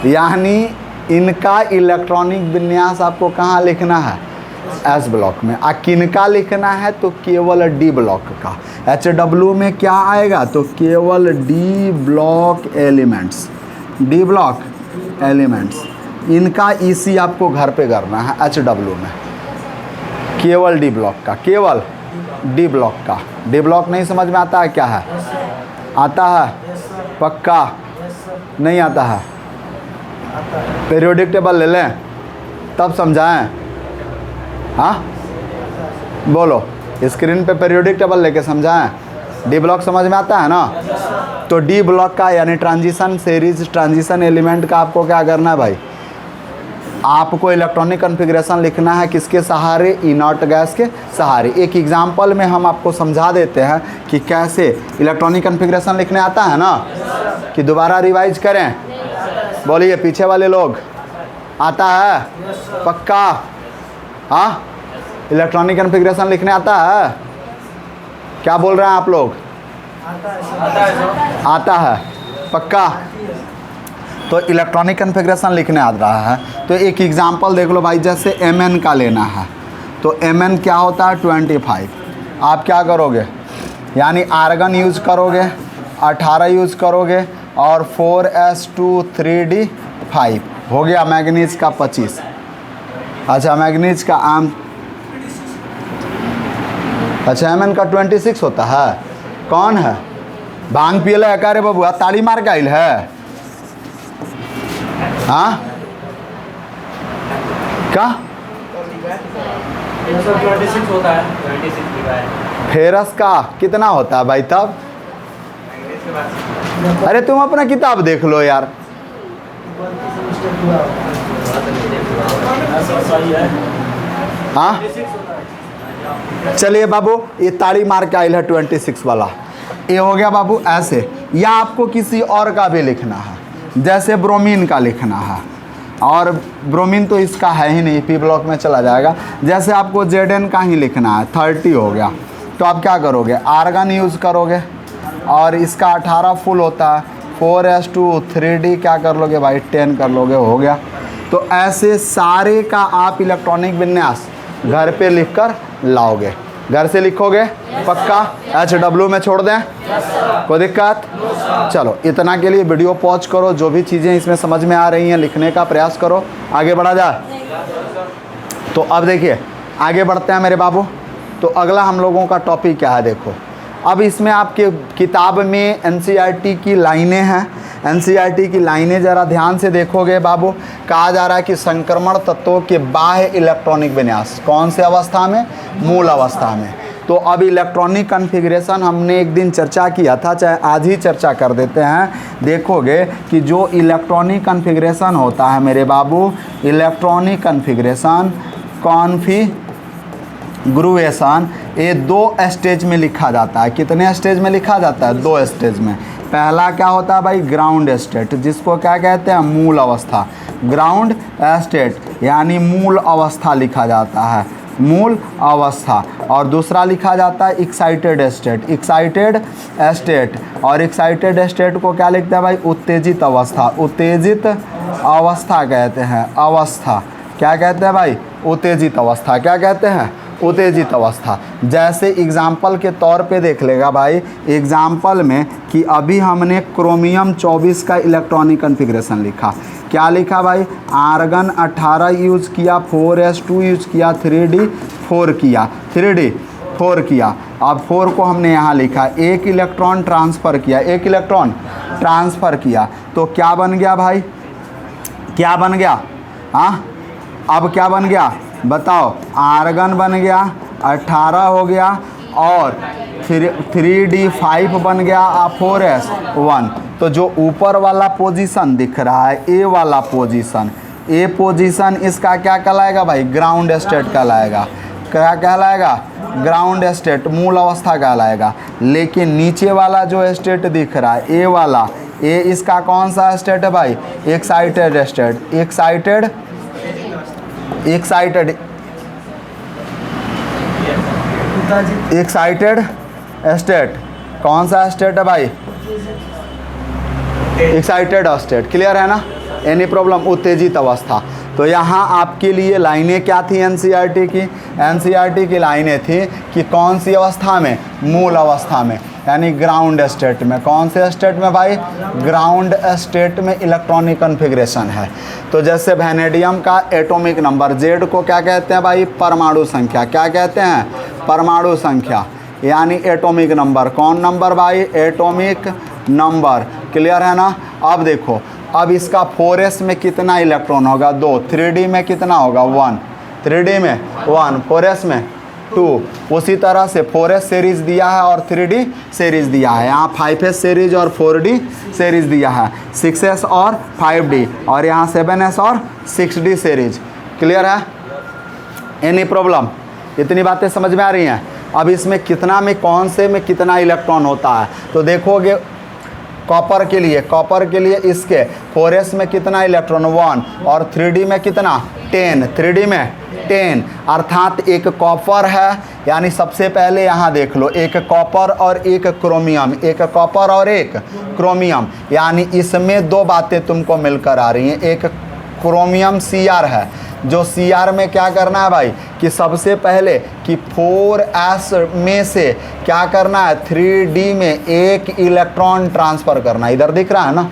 यानी इनका इलेक्ट्रॉनिक विन्यास आपको कहाँ लिखना है, S ब्लॉक में। किनका लिखना है तो केवल D ब्लॉक का। HW में क्या आएगा तो केवल D block elements, D block elements, इनका EC आपको घर पे करना है HW में, केवल D ब्लॉक का, केवल D ब्लॉक का। D ब्लॉक नहीं समझ में आता है क्या है, आता है पक्का, नहीं आता है, पीरियोडिक टेबल ले लें तब समझाएं, हाँ बोलो, स्क्रीन पे पीरियोडिक टेबल लेके समझाएं। डी ब्लॉक समझ में आता है ना, तो डी ब्लॉक का यानी ट्रांजिशन सीरीज, ट्रांजिशन एलिमेंट का आपको क्या करना है भाई, आपको इलेक्ट्रॉनिक कॉन्फ़िगरेशन लिखना है किसके सहारे, इनर्ट गैस के सहारे। एक एग्जांपल में हम आपको समझा देते हैं कि कैसे इलेक्ट्रॉनिक कॉन्फ़िगरेशन लिखने आता है ना, कि दोबारा रिवाइज करें, बोलिए पीछे वाले लोग, आता है पक्का, हाँ इलेक्ट्रॉनिक कॉन्फ़िगरेशन लिखने आता है, क्या बोल रहे हैं आप लोग, आता है पक्का। तो इलेक्ट्रॉनिक कॉन्फ़िगरेशन लिखने आ रहा है, तो एक एग्जांपल देख लो भाई, जैसे Mn का लेना है, तो Mn क्या होता है 25। आप क्या करोगे, यानी आर्गन यूज़ करोगे, 18 यूज़ करोगे, और 4s2 3d 5 हो गया, मैग्नीज का 25। अच्छा मैग्नीज का अच्छा Mn का 26 होता है। कौन है भांग पियला है का रे बबुआ, ताड़ी मार के आइल है, हाँ क्या 26 होता है, 26 फेरस का कितना होता है भाई तब, अरे तुम अपना किताब देख लो यार, हाँ चलिए बाबू, ये ताड़ी मार के आइल है 26 वाला, ये हो गया बाबू ऐसे। या आपको किसी और का भी लिखना है, जैसे ब्रोमीन का लिखना है, और ब्रोमीन तो इसका है ही नहीं, पी ब्लॉक में चला जाएगा। जैसे आपको Zn का ही लिखना है, 30 हो गया, तो आप क्या करोगे, आर्गन यूज़ करोगे और इसका 18 फुल होता है, 4s2 3d क्या कर लोगे भाई, 10 कर लोगे, हो गया। तो ऐसे सारे का आप इलेक्ट्रॉनिक विन्यास घर पे लिख कर लाओगे, घर से लिखोगे पक्का, HW में छोड़ दें, कोई दिक्कत? चलो इतना के लिए वीडियो पॉज करो, जो भी चीज़ें इसमें समझ में आ रही हैं लिखने का प्रयास करो, आगे बढ़ा जाए। तो अब देखिए आगे बढ़ते हैं मेरे बाबू। तो अगला हम लोगों का टॉपिक क्या है, देखो अब इसमें आपके किताब में NCERT की लाइनें हैं, NCERT की लाइनें ज़रा ध्यान से देखोगे बाबू। कहा जा रहा है कि संक्रमण तत्वों के बाह्य इलेक्ट्रॉनिक विन्यास कौन से अवस्था में, मूल अवस्था में। तो अब इलेक्ट्रॉनिक कॉन्फ़िगरेशन हमने एक दिन चर्चा किया था, चाहे आज ही चर्चा कर देते हैं। देखोगे कि जो इलेक्ट्रॉनिक कॉन्फ़िगरेशन होता है मेरे बाबू, इलेक्ट्रॉनिक कॉन्फ़िगरेशन कॉन्फ़िगरेशन ये 2 स्टेज में लिखा जाता है। कितने स्टेज में लिखा जाता है, 2 स्टेज में। पहला क्या होता है भाई, ग्राउंड स्टेट, जिसको क्या कहते हैं, मूल अवस्था। ग्राउंड स्टेट यानी मूल अवस्था लिखा जाता है, मूल अवस्था। और दूसरा लिखा जाता है एक्साइटेड स्टेट, एक्साइटेड स्टेट। और एक्साइटेड स्टेट को क्या लिखते हैं भाई, उत्तेजित अवस्था, उत्तेजित अवस्था कहते हैं, अवस्था क्या कहते हैं भाई, उत्तेजित अवस्था, क्या कहते हैं, उत्तेजित अवस्था। जैसे एग्जाम्पल के तौर पे देख लेगा भाई, एग्जाम्पल में कि अभी हमने क्रोमियम 24 का इलेक्ट्रॉनिक कॉन्फ़िगरेशन लिखा, क्या लिखा भाई, आर्गन 18 यूज़ किया, 4s2 यूज़ किया, 3d 4 किया, 3d 4 किया। अब 4 को हमने यहाँ लिखा, एक इलेक्ट्रॉन ट्रांसफ़र किया, एक इलेक्ट्रॉन ट्रांसफ़र किया, तो क्या बन गया भाई, क्या बन गया, हाँ अब क्या बन गया बताओ, आर्गन बन गया, 18 हो गया, और 3d5 बन गया, 4s1। तो जो ऊपर वाला पोजीशन दिख रहा है, ए वाला पोजीशन, ए पोजीशन इसका क्या कहलाएगा भाई, ग्राउंड स्टेट कहलाएगा। क्या कहलाएगा, ग्राउंड स्टेट, मूल अवस्था कहलाएगा। लेकिन नीचे वाला जो स्टेट दिख रहा है, ए वाला, ए इसका कौन सा स्टेट है भाई, excited state, excited excited excited state, कौन सा स्टेट है भाई, एक्साइटेड स्टेट, क्लियर है ना, एनी प्रॉब्लम, उत्तेजित अवस्था। तो यहाँ आपके लिए लाइनें क्या थी NCERT की, NCERT की लाइनें थी कि कौन सी अवस्था में, मूल अवस्था में, यानी ग्राउंड स्टेट में। कौन से स्टेट में भाई, ग्राउंड स्टेट में इलेक्ट्रॉनिक कॉन्फ़िगरेशन है। तो जैसे वैनेडियम का एटॉमिक नंबर, Z को क्या कहते हैं भाई, परमाणु संख्या, क्या कहते हैं, परमाणु संख्या, यानी एटॉमिक नंबर। कौन नंबर भाई, एटॉमिक नंबर, क्लियर है ना। अब देखो, अब इसका 4s में कितना इलेक्ट्रॉन होगा, 2, 3d में कितना होगा, 1, 3d में 1, 4s में 2। उसी तरह से 4s सीरीज़ दिया है और 3d सीरीज़ दिया है। यहाँ 5s सीरीज़ और 4d सीरीज़ दिया है, 6s और 5d, और यहाँ 7s और 6d सीरीज़, क्लियर है, एनी प्रॉब्लम, इतनी बातें समझ में आ रही हैं। अब इसमें कितना में, कौन से में कितना इलेक्ट्रॉन होता है, तो देखोगे कॉपर के लिए इसके 4s में कितना इलेक्ट्रॉन, 1, और 3d में कितना, 10, 3d में 10, अर्थात एक कॉपर है, यानी सबसे पहले यहाँ देख लो, एक कॉपर और एक क्रोमियम, एक कॉपर और एक क्रोमियम, यानी इसमें 2 बातें तुमको मिलकर आ रही हैं। एक क्रोमियम Cr है, जो Cr में क्या करना है भाई, कि सबसे पहले कि 4s में से क्या करना है, 3d में एक इलेक्ट्रॉन ट्रांसफ़र करना। इधर दिख रहा है ना,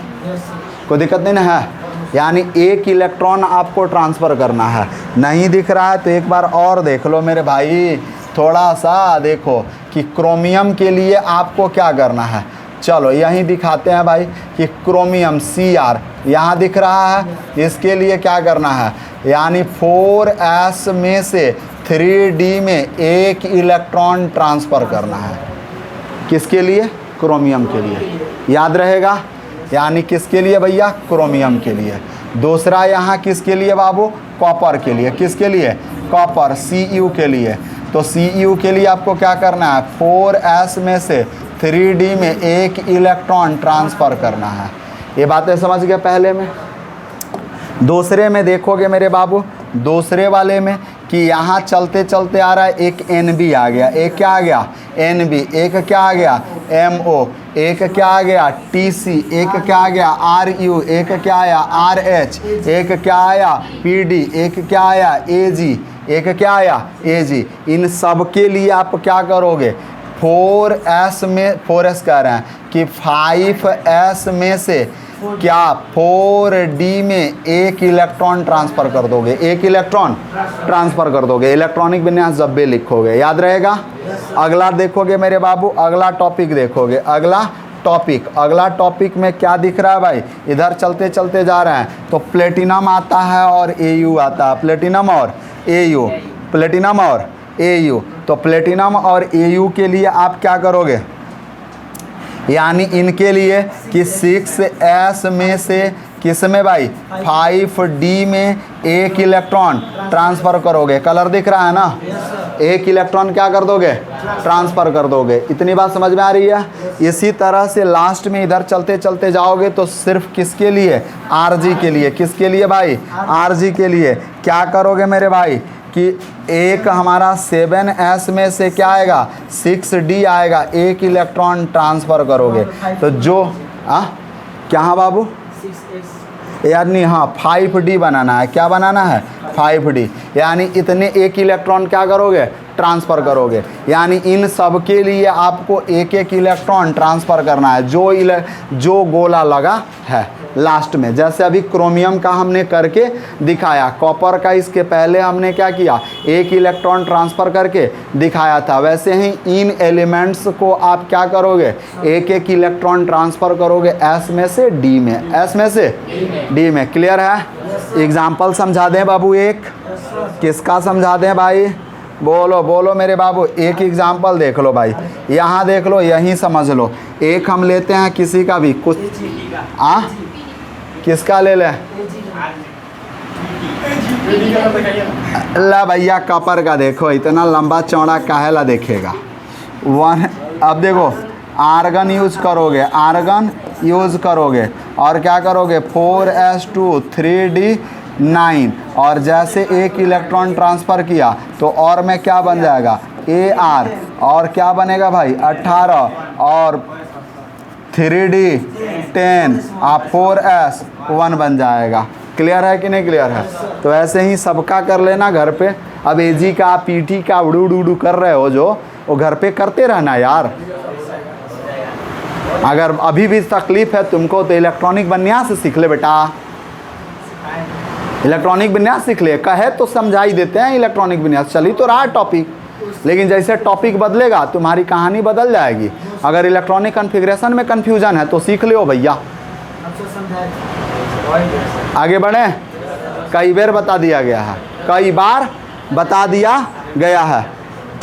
कोई दिक्कत नहीं ना है, यानी एक इलेक्ट्रॉन आपको ट्रांसफ़र करना है। नहीं दिख रहा है तो एक बार और देख लो मेरे भाई, थोड़ा सा देखो कि क्रोमियम के लिए आपको क्या करना है। चलो यहीं दिखाते हैं भाई कि क्रोमियम Cr यहाँ दिख रहा है, इसके लिए क्या करना है, यानी 4s में से 3d में एक इलेक्ट्रॉन ट्रांसफ़र करना है। किसके लिए, क्रोमियम के लिए, याद रहेगा, यानी किसके लिए भैया, क्रोमियम के लिए। दूसरा यहाँ किसके लिए बाबू, कॉपर के लिए, किसके लिए, कॉपर, Cu के लिए। तो Cu के लिए आपको क्या करना है, 4s में से 3d में एक इलेक्ट्रॉन ट्रांसफ़र करना है। ये बातें समझ गए पहले में। दूसरे में देखोगे मेरे बाबू, दूसरे वाले में कि यहाँ चलते चलते आ रहा है एक NB आ गया, एक क्या आ गया NB, एक क्या आ गया MO, एक क्या आ गया TC, एक क्या आ गया RU, एक क्या आया RH, एक क्या आया PD, एक क्या आया AG, एक क्या आया AG। इन सब के लिए आप क्या करोगे 4S में 4S कह रहे हैं कि 5S में से क्या 4D में एक इलेक्ट्रॉन ट्रांसफ़र कर दोगे, एक इलेक्ट्रॉन ट्रांसफ़र कर दोगे। इलेक्ट्रॉनिक विन्यास जब भी लिखोगे याद रहेगा। अगला देखोगे मेरे बाबू, अगला टॉपिक देखोगे, अगला टॉपिक में क्या दिख रहा है भाई, इधर चलते चलते जा रहे हैं तो प्लेटिनम आता है और AU आता है, प्लेटिनम और AU, प्लेटिनम और AU। तो प्लेटिनम और AU के लिए आप क्या करोगे, यानी इनके लिए कि 6S में से किस में भाई 5D में एक इलेक्ट्रॉन ट्रांसफ़र करोगे। कलर दिख रहा है ना, एक इलेक्ट्रॉन क्या कर दोगे ट्रांसफ़र कर दोगे। इतनी बात समझ में आ रही है। इसी तरह से लास्ट में इधर चलते चलते जाओगे तो सिर्फ किसके लिए RG के लिए, किसके लिए भाई RG के लिए क्या करोगे मेरे भाई कि एक हमारा 7S में से क्या आएगा 6D आएगा, एक इलेक्ट्रॉन ट्रांसफ़र करोगे। तो जो क्या हाँ बाबू यार नहीं, हाँ 5D बनाना है, क्या बनाना है 5D, यानी इतने एक इलेक्ट्रॉन क्या करोगे ट्रांसफ़र करोगे। यानी इन सब के लिए आपको एक एक इलेक्ट्रॉन ट्रांसफ़र करना है जो गोला लगा है लास्ट में। जैसे अभी क्रोमियम का हमने करके दिखाया, कॉपर का इसके पहले हमने क्या किया एक इलेक्ट्रॉन ट्रांसफ़र करके दिखाया था, वैसे ही इन एलिमेंट्स को आप क्या करोगे एक एक इलेक्ट्रॉन ट्रांसफ़र करोगे S में से D में, S में से D में। क्लियर है। एग्जाम्पल समझा दें बाबू, एक किसका समझा दें भाई, बोलो बोलो मेरे बाबू, एक एग्जाम्पल देख लो भाई, यहाँ देख लो, यहीं समझ लो। एक हम लेते हैं किसी का भी कुछ किसका ले लें, ला भैया कपर का देखो, इतना लंबा चौड़ा काहेला देखेगा। अब देखो आर्गन यूज़ करोगे, आर्गन यूज़ करोगे और क्या करोगे 4s2 3d 9 और जैसे एक इलेक्ट्रॉन ट्रांसफ़र किया तो और में क्या बन जाएगा AR और क्या बनेगा भाई 18 और 3D 10 आप 4s 1 बन जाएगा। क्लियर है कि नहीं क्लियर है। तो ऐसे ही सबका कर लेना घर पे। अब AG का PT का उड़ू उड़ू कर रहे हो जो, वो घर पे करते रहना यार। अगर अभी भी तकलीफ़ है तुमको तो इलेक्ट्रॉनिक विन्यास सीख ले बेटा, इलेक्ट्रॉनिक विन्यास सीख ले। कहे तो समझा ही देते हैं इलेक्ट्रॉनिक विन्यास, चली तो रहा टॉपिक, लेकिन जैसे टॉपिक बदलेगा तुम्हारी कहानी बदल जाएगी। अगर इलेक्ट्रॉनिक कॉन्फ़िगरेशन में कन्फ्यूजन है तो सीख लो भैया। आगे बढ़े, कई बार बता दिया गया है, कई बार बता दिया गया है।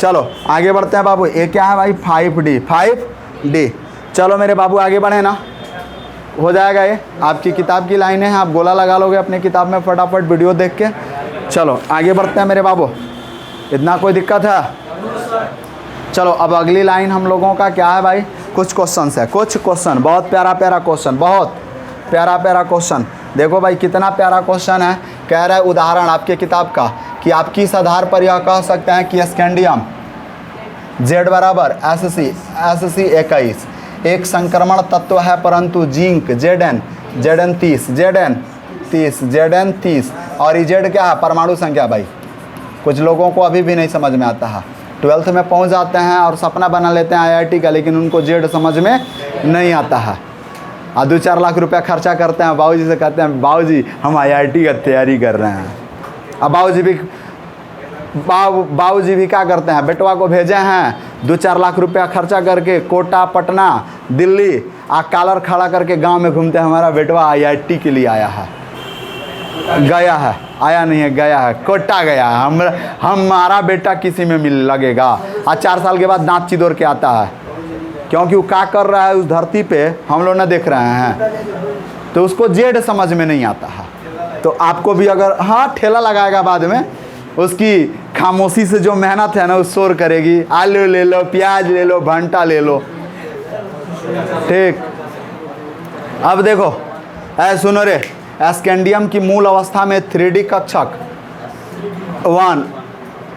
चलो आगे बढ़ते हैं बाबू। ये क्या है भाई 5D। चलो मेरे बाबू आगे बढ़े ना, हो जाएगा ये। आपकी किताब की लाइनें हैं, आप गोला लगा लोगे अपनी किताब में फटाफट वीडियो देख के। चलो आगे बढ़ते हैं मेरे बाबू, इतना कोई दिक्कत है। चलो अब अगली लाइन हम लोगों का क्या है भाई, कुछ क्वेश्चन है, कुछ क्वेश्चन, बहुत प्यारा प्यारा क्वेश्चन, बहुत प्यारा प्यारा क्वेश्चन। देखो भाई कितना प्यारा क्वेश्चन है। कह रहा है उदाहरण आपके किताब का कि आप किस आधार पर यह कह सकते हैं कि स्कैंडियम Z बराबर SC 21 एक संक्रमण तत्व है, परंतु जिंक Zn 30 और Z क्या है परमाणु संख्या। भाई कुछ लोगों को अभी भी नहीं समझ में आता है, 12th में पहुंच जाते हैं और सपना बना लेते हैं IIT का, लेकिन उनको Z समझ में नहीं आता है। 2-4 लाख रुपया खर्चा करते हैं, बाबूजी से कहते हैं बाबूजी हम IIT का तैयारी कर रहे हैं। अब बाबूजी भी क्या करते हैं, बेटवा को भेजे हैं 2-4 लाख रुपया खर्चा करके कोटा पटना दिल्ली कॉलर खड़ा करके गांव में घूमते हैं, हमारा बेटवा IIT के लिए आया है, गया है, आया नहीं है, गया है, कोटा गया है, हमारा बेटा किसी में मिल लगेगा। आज 4 साल के बाद दांत चिदोर के आता है, क्योंकि वो क्या कर रहा है उस धरती पे हम लोग ना देख रहे हैं, तो उसको Z समझ में नहीं आता है। तो आपको भी अगर ठेला लगाएगा बाद में, उसकी खामोशी से जो मेहनत है ना वो शोर करेगी, आलू ले लो, प्याज ले लो, भंटा ले लो, ठीक। अब देखो सुनो रे, स्कैंडियम की मूल अवस्था में 3D कक्षक 1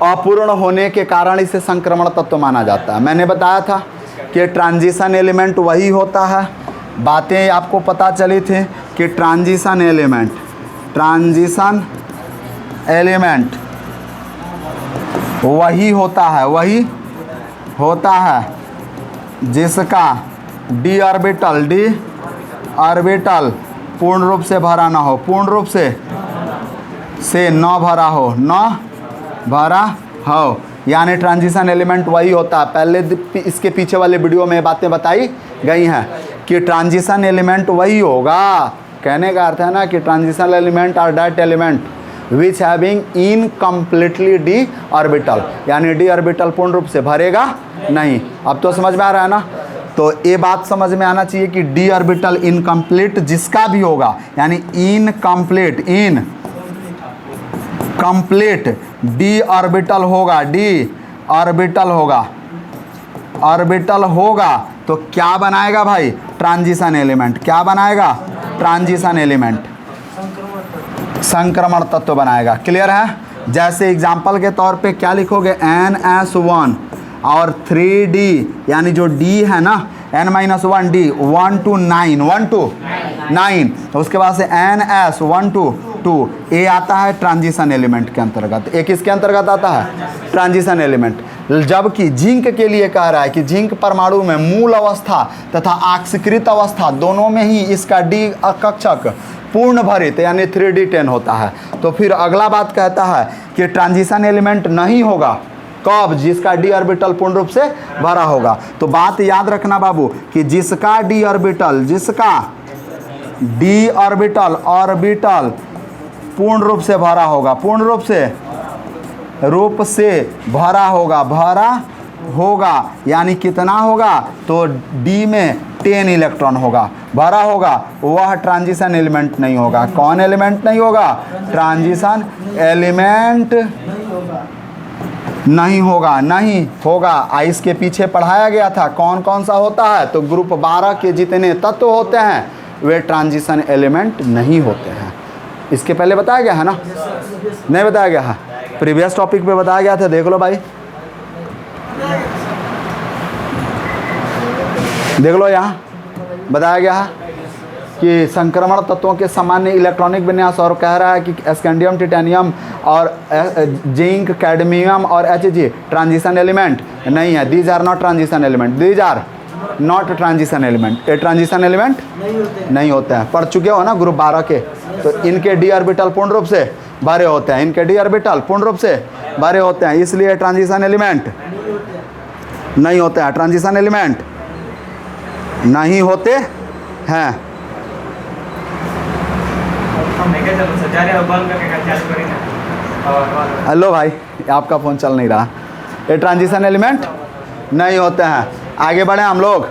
अपूर्ण होने के कारण इसे संक्रमण तत्व माना जाता है। मैंने बताया था कि ट्रांजिशन एलिमेंट वही होता है, बातें आपको पता चली थी कि ट्रांजिशन एलिमेंट वही होता है जिसका d ऑर्बिटल पूर्ण रूप से भरा ना हो, पूर्ण रूप से न भरा हो, यानी ट्रांजिशन एलिमेंट वही होता है। पहले इसके पीछे वाले वीडियो में बातें बताई गई हैं कि ट्रांजिशन एलिमेंट वही होगा। कहने का अर्थ है ना कि transition element are that element which having incompletely D orbital, यानी डी ऑर्बिटल पूर्ण रूप से भरेगा नहीं। अब तो समझ में आ रहा है ना। तो ये बात समझ में आना चाहिए कि डी ऑर्बिटल इनकम्प्लीट जिसका भी होगा, यानी इनकम्प्लीट डी ऑर्बिटल होगा तो क्या बनाएगा भाई? Transition element. क्या बनाएगा? ट्रांजिशन एलिमेंट, संक्रमण तत्व बनाएगा। क्लियर है? जैसे एग्जाम्पल के तौर पे क्या लिखोगे? NS1 और 3D, यानी जो D है ना N-1D 1 to 9 तो उसके बाद से NS 1 to 2 ये आता है ट्रांजिशन एलिमेंट के अंतर्गत। एक इसके अंतर्गत आता है ट्रांजिशन एलिमेंट। जबकि जिंक के लिए कह रहा है कि जिंक परमाणु में मूल अवस्था तथा ऑक्सीकृत अवस्था दोनों में ही इसका D कक्षक पूर्ण भरित यानी 3D10 होता है। तो फिर अगला बात कहता है कि ट्रांजिशन एलिमेंट नहीं होगा कब? जिसका डी ऑर्बिटल पूर्ण रूप से भरा होगा। तो बात याद रखना बाबू कि जिसका डी ऑर्बिटल पूर्ण रूप से भरा होगा, पूर्ण रूप से भरा होगा यानी कितना होगा? तो डी में 10 इलेक्ट्रॉन होगा, भरा होगा, वह ट्रांजिशन एलिमेंट नहीं होगा। कौन एलिमेंट नहीं होगा? ट्रांजिशन एलिमेंट नहीं होगा। आइस के पीछे पढ़ाया गया था कौन कौन सा होता है, तो ग्रुप 12 के जितने तत्व होते हैं वे ट्रांजिशन एलिमेंट नहीं होते हैं। इसके पहले बताया गया है ना? नहीं बताया गया है? प्रीवियस टॉपिक पे बताया गया था, देख लो भाई, देख लो यहाँ बताया गया है कि संक्रमण तत्वों के सामान्य इलेक्ट्रॉनिक विन्यास, और कह रहा है कि स्कैंडियम, टिटेनियम और जिंक, कैडमियम और Hg ट्रांजिशन एलिमेंट नहीं है। These are not transition element, these are not transition element. ये ट्रांजिशन एलिमेंट नहीं होते हैं। पढ़ चुके हो ना ग्रुप 12 के। तो इनके डी ऑर्बिटल पूर्ण रूप से भरे होते हैं, इनके डी ऑर्बिटल पूर्ण रूप से भरे होते हैं, इसलिए ट्रांजिशन एलिमेंट नहीं होते हैं। ट्रांजिशन एलिमेंट नहीं होते हैं। हेलो भाई, आपका फ़ोन चल नहीं रहा। ये ट्रांजिशन एलिमेंट नहीं होते हैं। आगे बढ़े हम लोग,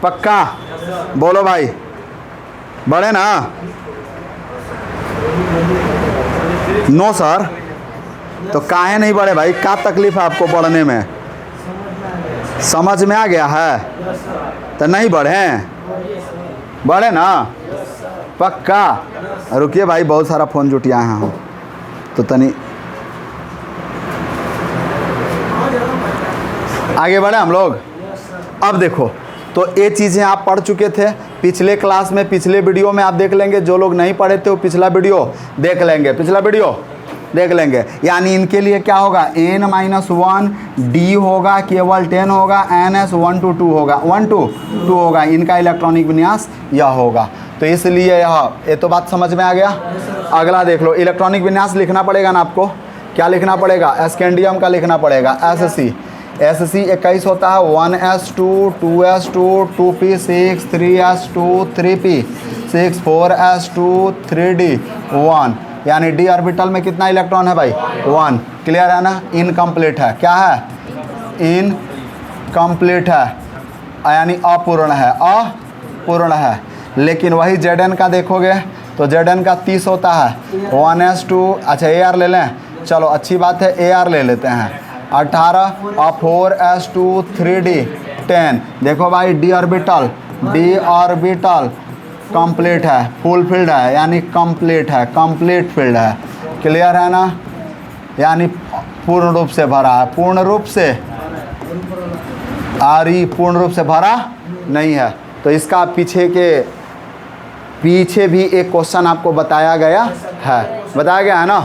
पक्का बोलो भाई, बढ़े ना? नो सर, तो काहे नहीं बढ़े भाई? क्या तकलीफ है आपको पढ़ने में? समझ में आ गया है? तो नहीं बढ़े ना? पक्का? रुकिए भाई, बहुत सारा फ़ोन जुटिया है हम तो तनी आगे बढ़े हम लोग। अब देखो, तो ये चीज़ें आप पढ़ चुके थे पिछले क्लास में, पिछले वीडियो में आप देख लेंगे। जो लोग नहीं पढ़े थे वो पिछला वीडियो देख लेंगे, यानी इनके लिए क्या होगा? N-1 D होगा, केवल 10 होगा, NS 1 to 2 होगा, 1 to 2 होगा। इनका इलेक्ट्रॉनिक विन्यास यह होगा। तो इसलिए ये तो बात समझ में आ गया। अगला देख लो, इलेक्ट्रॉनिक विन्यास लिखना पड़ेगा ना आपको। क्या लिखना पड़ेगा? स्कैंडियम का लिखना पड़ेगा, SC 21 होता है, 1s2 2s2 2p6 3s2 3p6 4s2 3d 1, यानी डी ऑर्बिटल में कितना इलेक्ट्रॉन है भाई? 1। क्लियर है ना? इनकम्प्लीट है। क्या है? इनकम्प्लीट है, यानी अपूर्ण है। लेकिन वही Zn का देखोगे तो Zn का 30 होता है, 1s2। अच्छा Ar ले लें, चलो अच्छी बात है, Ar ले लेते हैं, 18 और 4s2 3d 10। देखो भाई, डी ऑर्बिटल कंप्लीट है, फुलफिल्ड है, यानी कंप्लीट है, कंप्लीट फील्ड है। क्लियर है ना, यानी पूर्ण रूप से भरा है। पूर्ण रूप से पूर्ण रूप से भरा नहीं है। तो इसका पीछे भी एक क्वेश्चन आपको बताया गया है ना,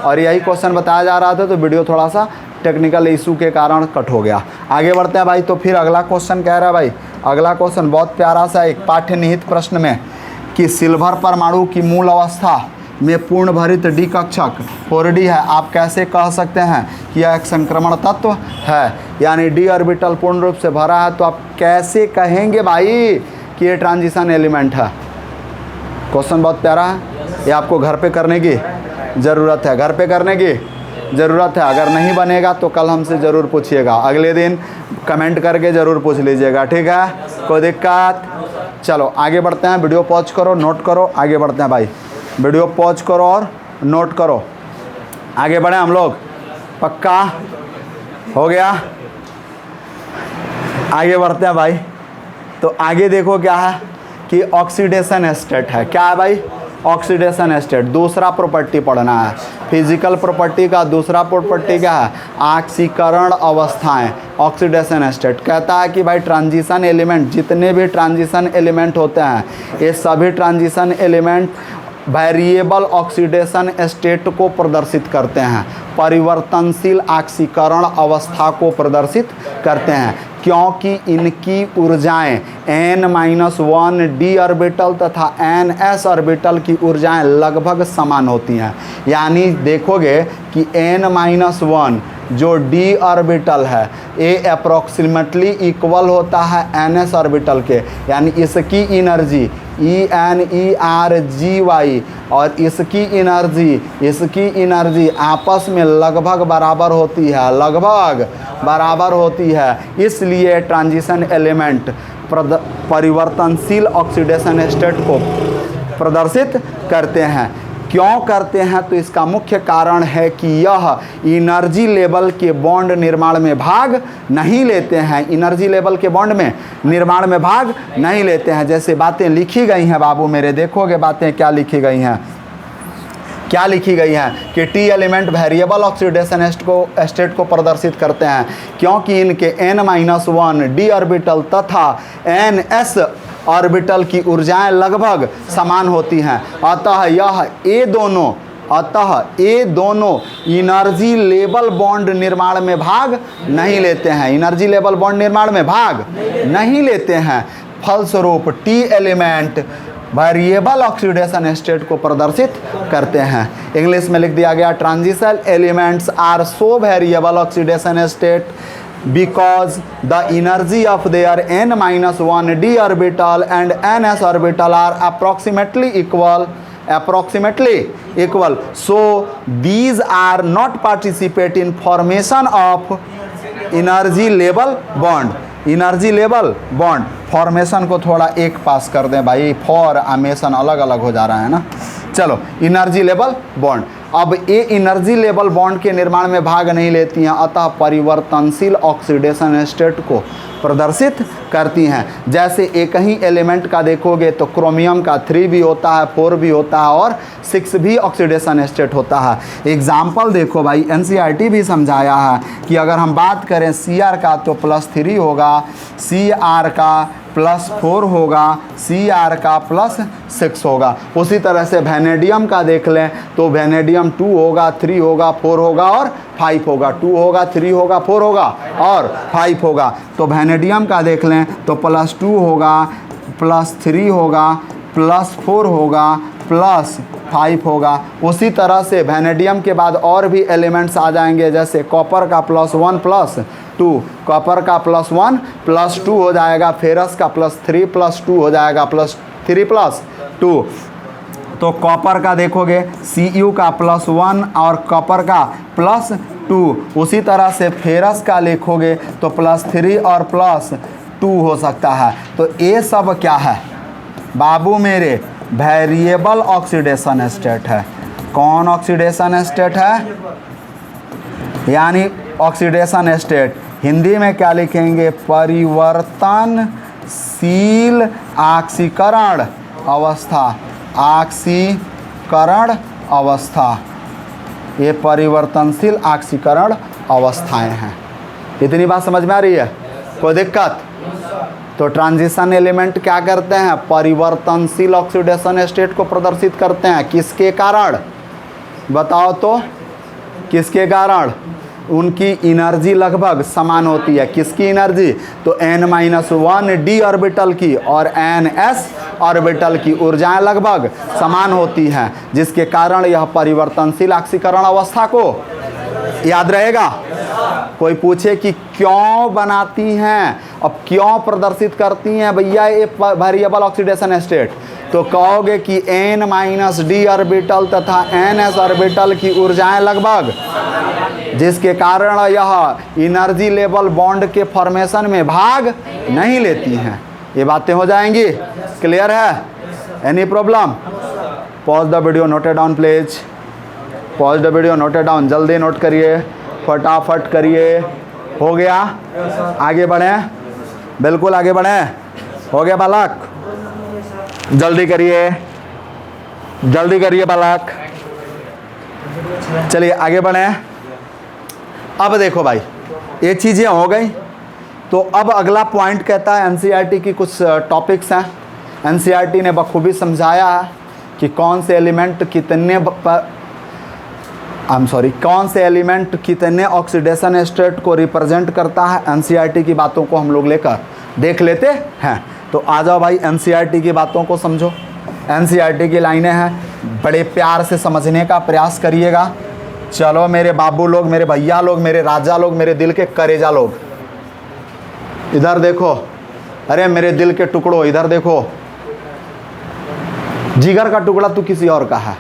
और यही क्वेश्चन बताया जा रहा था, तो वीडियो थोड़ा सा टेक्निकल इशू के कारण कट हो गया। आगे बढ़ते हैं भाई। तो फिर अगला क्वेश्चन कह रहा है भाई, अगला क्वेश्चन बहुत प्यारा सा एक पाठ्य निहित प्रश्न में कि सिल्वर परमाणु की मूल अवस्था में पूर्ण भरित डी कक्षक 4d है, आप कैसे कह सकते हैं कि यह एक संक्रमण तत्व है, यानी डी ऑर्बिटल पूर्ण रूप से भरा है, तो आप कैसे कहेंगे भाई कि ये ट्रांजिशन एलिमेंट है। क्वेश्चन बहुत प्यारा है, ये आपको घर पे करने की ज़रूरत है, घर पे करने की ज़रूरत है। अगर नहीं बनेगा तो कल हमसे ज़रूर पूछिएगा, अगले दिन कमेंट करके ज़रूर पूछ लीजिएगा, ठीक है, कोई दिक्कत। चलो आगे बढ़ते हैं, वीडियो पॉज करो, नोट करो, आगे बढ़ते हैं भाई, वीडियो पॉज करो और नोट करो, आगे बढ़े हम लोग, पक्का हो गया। आगे बढ़ते हैं भाई। तो आगे देखो क्या है कि ऑक्सीडेशन स्टेट है। क्या है भाई? Oxidation state. दूसरा प्रॉपर्टी पढ़ना है, फिजिकल प्रॉपर्टी का दूसरा प्रॉपर्टी क्या है? आक्सीकरण अवस्थाएं। ऑक्सीडेशन स्टेट कहता है कि भाई ट्रांजिशन एलिमेंट, जितने भी ट्रांजिशन एलिमेंट होते हैं, ये सभी transition element variable oxidation state को प्रदर्शित करते हैं, परिवर्तनशील आक्सीकरण अवस्था को प्रदर्शित करते हैं, क्योंकि इनकी ऊर्जाएं n-1 d ऑर्बिटल तथा ns ऑर्बिटल की ऊर्जाएं लगभग समान होती हैं। यानी देखोगे कि n-1 जो d ऑर्बिटल है ये अप्रॉक्सीमेटली इक्वल होता है ns ऑर्बिटल के, यानी इसकी एनर्जी ENERGY और इसकी एनर्जी आपस में लगभग बराबर होती है, लगभग बराबर होती है। इसलिए ट्रांजिशन एलिमेंट परिवर्तनशील ऑक्सीडेशन स्टेट को प्रदर्शित करते हैं। क्यों करते हैं? तो इसका मुख्य कारण है कि यह एनर्जी लेवल के बॉन्ड निर्माण में भाग नहीं लेते हैं, एनर्जी लेवल के बॉन्ड में निर्माण में भाग नहीं लेते हैं। जैसे बातें लिखी गई हैं बाबू मेरे, देखोगे बातें क्या लिखी गई हैं, क्या लिखी गई है कि T element variable oxidation state को प्रदर्शित करते हैं, क्योंकि इनके n-1 d ऑर्बिटल तथा ns ऑर्बिटल की ऊर्जाएं लगभग समान होती हैं। अतः ये दोनों एनर्जी लेवल बॉन्ड निर्माण में भाग नहीं लेते हैं, एनर्जी लेवल बॉन्ड निर्माण में भाग नहीं लेते हैं। फलस्वरूप T element variable oxidation state को प्रदर्शित करते हैं। इंग्लिश में लिख दिया गया, transition elements are so variable oxidation state because the energy of their n-1 d orbital and ns orbital are approximately equal, so these are not participate in formation of energy level bond। Energy level bond formation को थोड़ा एक पास कर दें भाई, formation अलग अलग हो जा रहा है ना। चलो, एनर्जी लेवल बॉन्ड, अब ये एनर्जी लेवल बॉन्ड के निर्माण में भाग नहीं लेती हैं, अतः परिवर्तनशील ऑक्सीडेशन स्टेट को प्रदर्शित करती हैं। जैसे एक ही एलिमेंट का देखोगे तो क्रोमियम का 3 भी होता है, 4 भी होता है और 6 भी ऑक्सीडेशन स्टेट होता है। एग्जाम्पल देखो भाई, NCERT भी समझाया है कि अगर हम बात करें Cr का तो +3 होगा, Cr का +4 होगा, Cr का +6 होगा। उसी तरह से वेनेडियम का देख लें तो वेनेडियम 2 होगा, 3 होगा, 4 होगा और 5 होगा, 2 होगा, 3 होगा, 4 होगा और 5 होगा। तो वेनेडियम का देख लें तो +2 होगा, +3 होगा, +4 होगा, +5 होगा। उसी तरह से वेनेडियम के बाद और भी एलिमेंट्स आ जाएंगे, जैसे कॉपर का +1 +2, कॉपर का +1 +2 हो जाएगा, फेरस का +3 +2 हो जाएगा, +3 +2। तो कॉपर का देखोगे Cu का +1 और कॉपर का +2। उसी तरह से फेरस का लिखोगे तो +3 और +2 हो सकता है। तो ये सब क्या है बाबू मेरे? वेरिएबल ऑक्सीडेशन स्टेट है। कौन ऑक्सीडेशन स्टेट है? यानी ऑक्सीडेशन स्टेट हिंदी में क्या लिखेंगे? परिवर्तनशील आक्सीकरण अवस्था, ऑक्सीकरण अवस्था, ये परिवर्तनशील ऑक्सीकरण अवस्थाएं हैं। इतनी बात समझ में आ रही है? कोई दिक्कत? तो ट्रांजिशन एलिमेंट क्या करते हैं? परिवर्तनशील ऑक्सीडेशन स्टेट को प्रदर्शित करते हैं। किसके कारण? बताओ तो, किसके कारण? उनकी एनर्जी लगभग समान होती है। किसकी एनर्जी? तो n-1 d ऑर्बिटल की और ns ऑर्बिटल की ऊर्जाएं लगभग समान होती हैं, जिसके कारण यह परिवर्तनशील ऑक्सीकरण अवस्था को, याद रहेगा? कोई पूछे कि क्यों बनाती हैं, अब क्यों प्रदर्शित करती हैं भैया ये वेरिएबल ऑक्सीडेशन स्टेट, तो कहोगे कि n-d ऑर्बिटल तथा ns ऑर्बिटल की ऊर्जाएं लगभग, जिसके कारण यह एनर्जी लेवल बॉन्ड के फॉर्मेशन में भाग नहीं लेती हैं। ये बातें हो जाएंगी? क्लियर है? Any problem? Pause the video, note it down please. Pause the video, note it down, जल्दी नोट करिए, फटाफट करिए। हो गया? आगे बढ़ें, बिल्कुल आगे बढ़ें। हो गया बालक? जल्दी करिए, जल्दी करिए बालक। चलिए आगे बढ़ें। अब देखो भाई, ये चीज़ें हो गई, तो अब अगला पॉइंट कहता है एनसीईआरटी की कुछ टॉपिक्स हैं। एनसीईआरटी ने बखूबी समझाया है कि कौन से एलिमेंट कितने कौन से एलिमेंट कितने ऑक्सीडेशन स्टेट को रिप्रेजेंट करता है। एनसीईआरटी की बातों को हम लोग लेकर देख लेते हैं। तो आ जाओ भाई, एनसीईआरटी की बातों को समझो। एनसीईआरटी की लाइनें हैं, बड़े प्यार से समझने का प्रयास करिएगा। चलो मेरे बाबू लोग, मेरे भैया लोग, मेरे राजा लोग, मेरे दिल के करेजा लोग, इधर देखो। अरे मेरे दिल के टुकड़ो, इधर देखो। जिगर का टुकड़ा तू किसी और का है,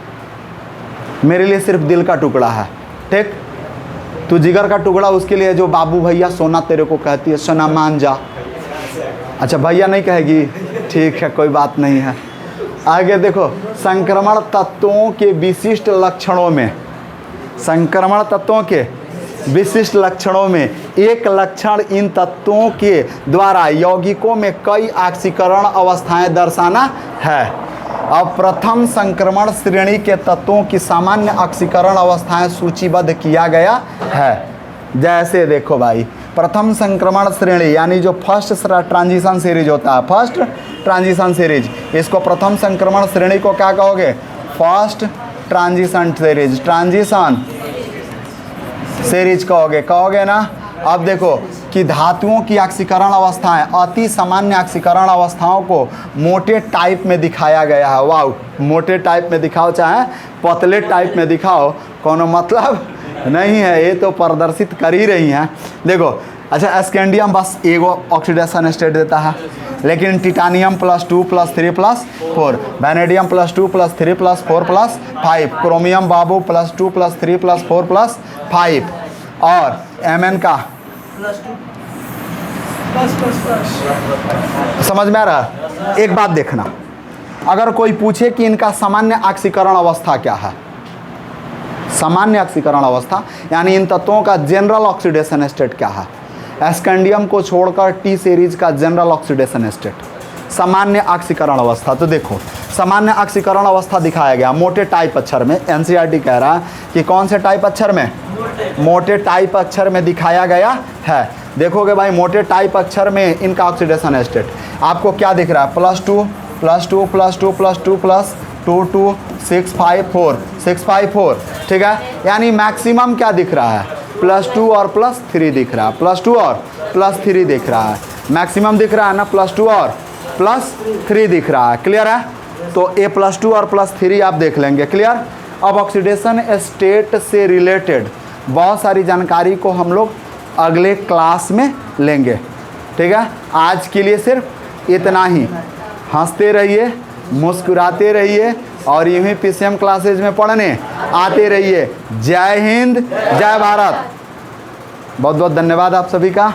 मेरे लिए सिर्फ दिल का टुकड़ा है। ठीक? तू जिगर का टुकड़ा उसके लिए जो बाबू भैया सोना तेरे को कहती है, सोना मान जा। अच्छा भैया नहीं कहेगी, ठीक है कोई बात नहीं है। आगे देखो, संक्रमण तत्वों के विशिष्ट लक्षणों में, संक्रमण तत्वों के विशिष्ट लक्षणों में एक लक्षण इन तत्वों के द्वारा यौगिकों में कई ऑक्सीकरण अवस्थाएं दर्शाना है। अब प्रथम संक्रमण श्रेणी के तत्वों की सामान्य ऑक्सीकरण अवस्थाएं सूचीबद्ध किया गया है। जैसे देखो भाई, प्रथम संक्रमण श्रेणी यानी जो फर्स्ट ट्रांजिशन सीरीज होता है, फर्स्ट ट्रांजिशन सीरीज, इसको प्रथम संक्रमण श्रेणी को क्या कहोगे? First transition series, transition series कहोगे ना। अब देखो कि धातुओं की ऑक्सीकरण अवस्थाएं, अति सामान्य ऑक्सीकरण अवस्थाओं को मोटे टाइप में दिखाया गया है। वाह, मोटे टाइप में दिखाओ चाहे पतले टाइप में दिखाओ, कोनो मतलब नहीं है, ये तो प्रदर्शित कर ही रही हैं। देखो, अच्छा स्कैंडियम बस एगो ऑक्सीडेशन स्टेट देता है, लेकिन टिटानियम +2 +3 +4, वैनेडियम +2 +3 +4 +5, क्रोमियम बाबू +2 +3 +4 +5, और Mn का समझ में आ रहा? एक बात देखना, अगर कोई पूछे कि इनका सामान्य ऑक्सीकरण अवस्था क्या है, सामान्य ऑक्सीकरण अवस्था यानी इन तत्वों का जनरल ऑक्सीडेशन स्टेट क्या है, स्कैंडियम को छोड़कर टी सीरीज का जनरल ऑक्सीडेशन स्टेट, सामान्य ऑक्सीकरण अवस्था। तो देखो, सामान्य ऑक्सीकरण अवस्था दिखाया गया मोटे टाइप अक्षर में। एनसीईआरटी कह रहा है कि कौन से टाइप अक्षर में? मोटे टाइप अक्षर में दिखाया गया है। देखोगे भाई, मोटे टाइप अक्षर में इनका ऑक्सीडेशन स्टेट आपको क्या दिख रहा है? +2 +2 +2 +2 +2 2 6 5 4 6 5 4, ठीक है। यानी मैक्सिमम क्या दिख रहा है? +2 और +3 दिख रहा है, +2 और +3 दिख रहा है, मैक्सिमम दिख रहा है ना, +2 और +3 दिख रहा है। क्लियर है? तो ए +2 और +3 आप देख लेंगे। क्लियर? अब ऑक्सीडेशन स्टेट से रिलेटेड बहुत सारी जानकारी को हम लोग अगले क्लास में लेंगे, ठीक है। आज के लिए सिर्फ इतना ही। हंसते रहिए, मुस्कुराते रहिए और यूं ही पीसीएम क्लासेज में पढ़ने आते रहिए। जय हिंद, जय भारत। बहुत बहुत धन्यवाद आप सभी का।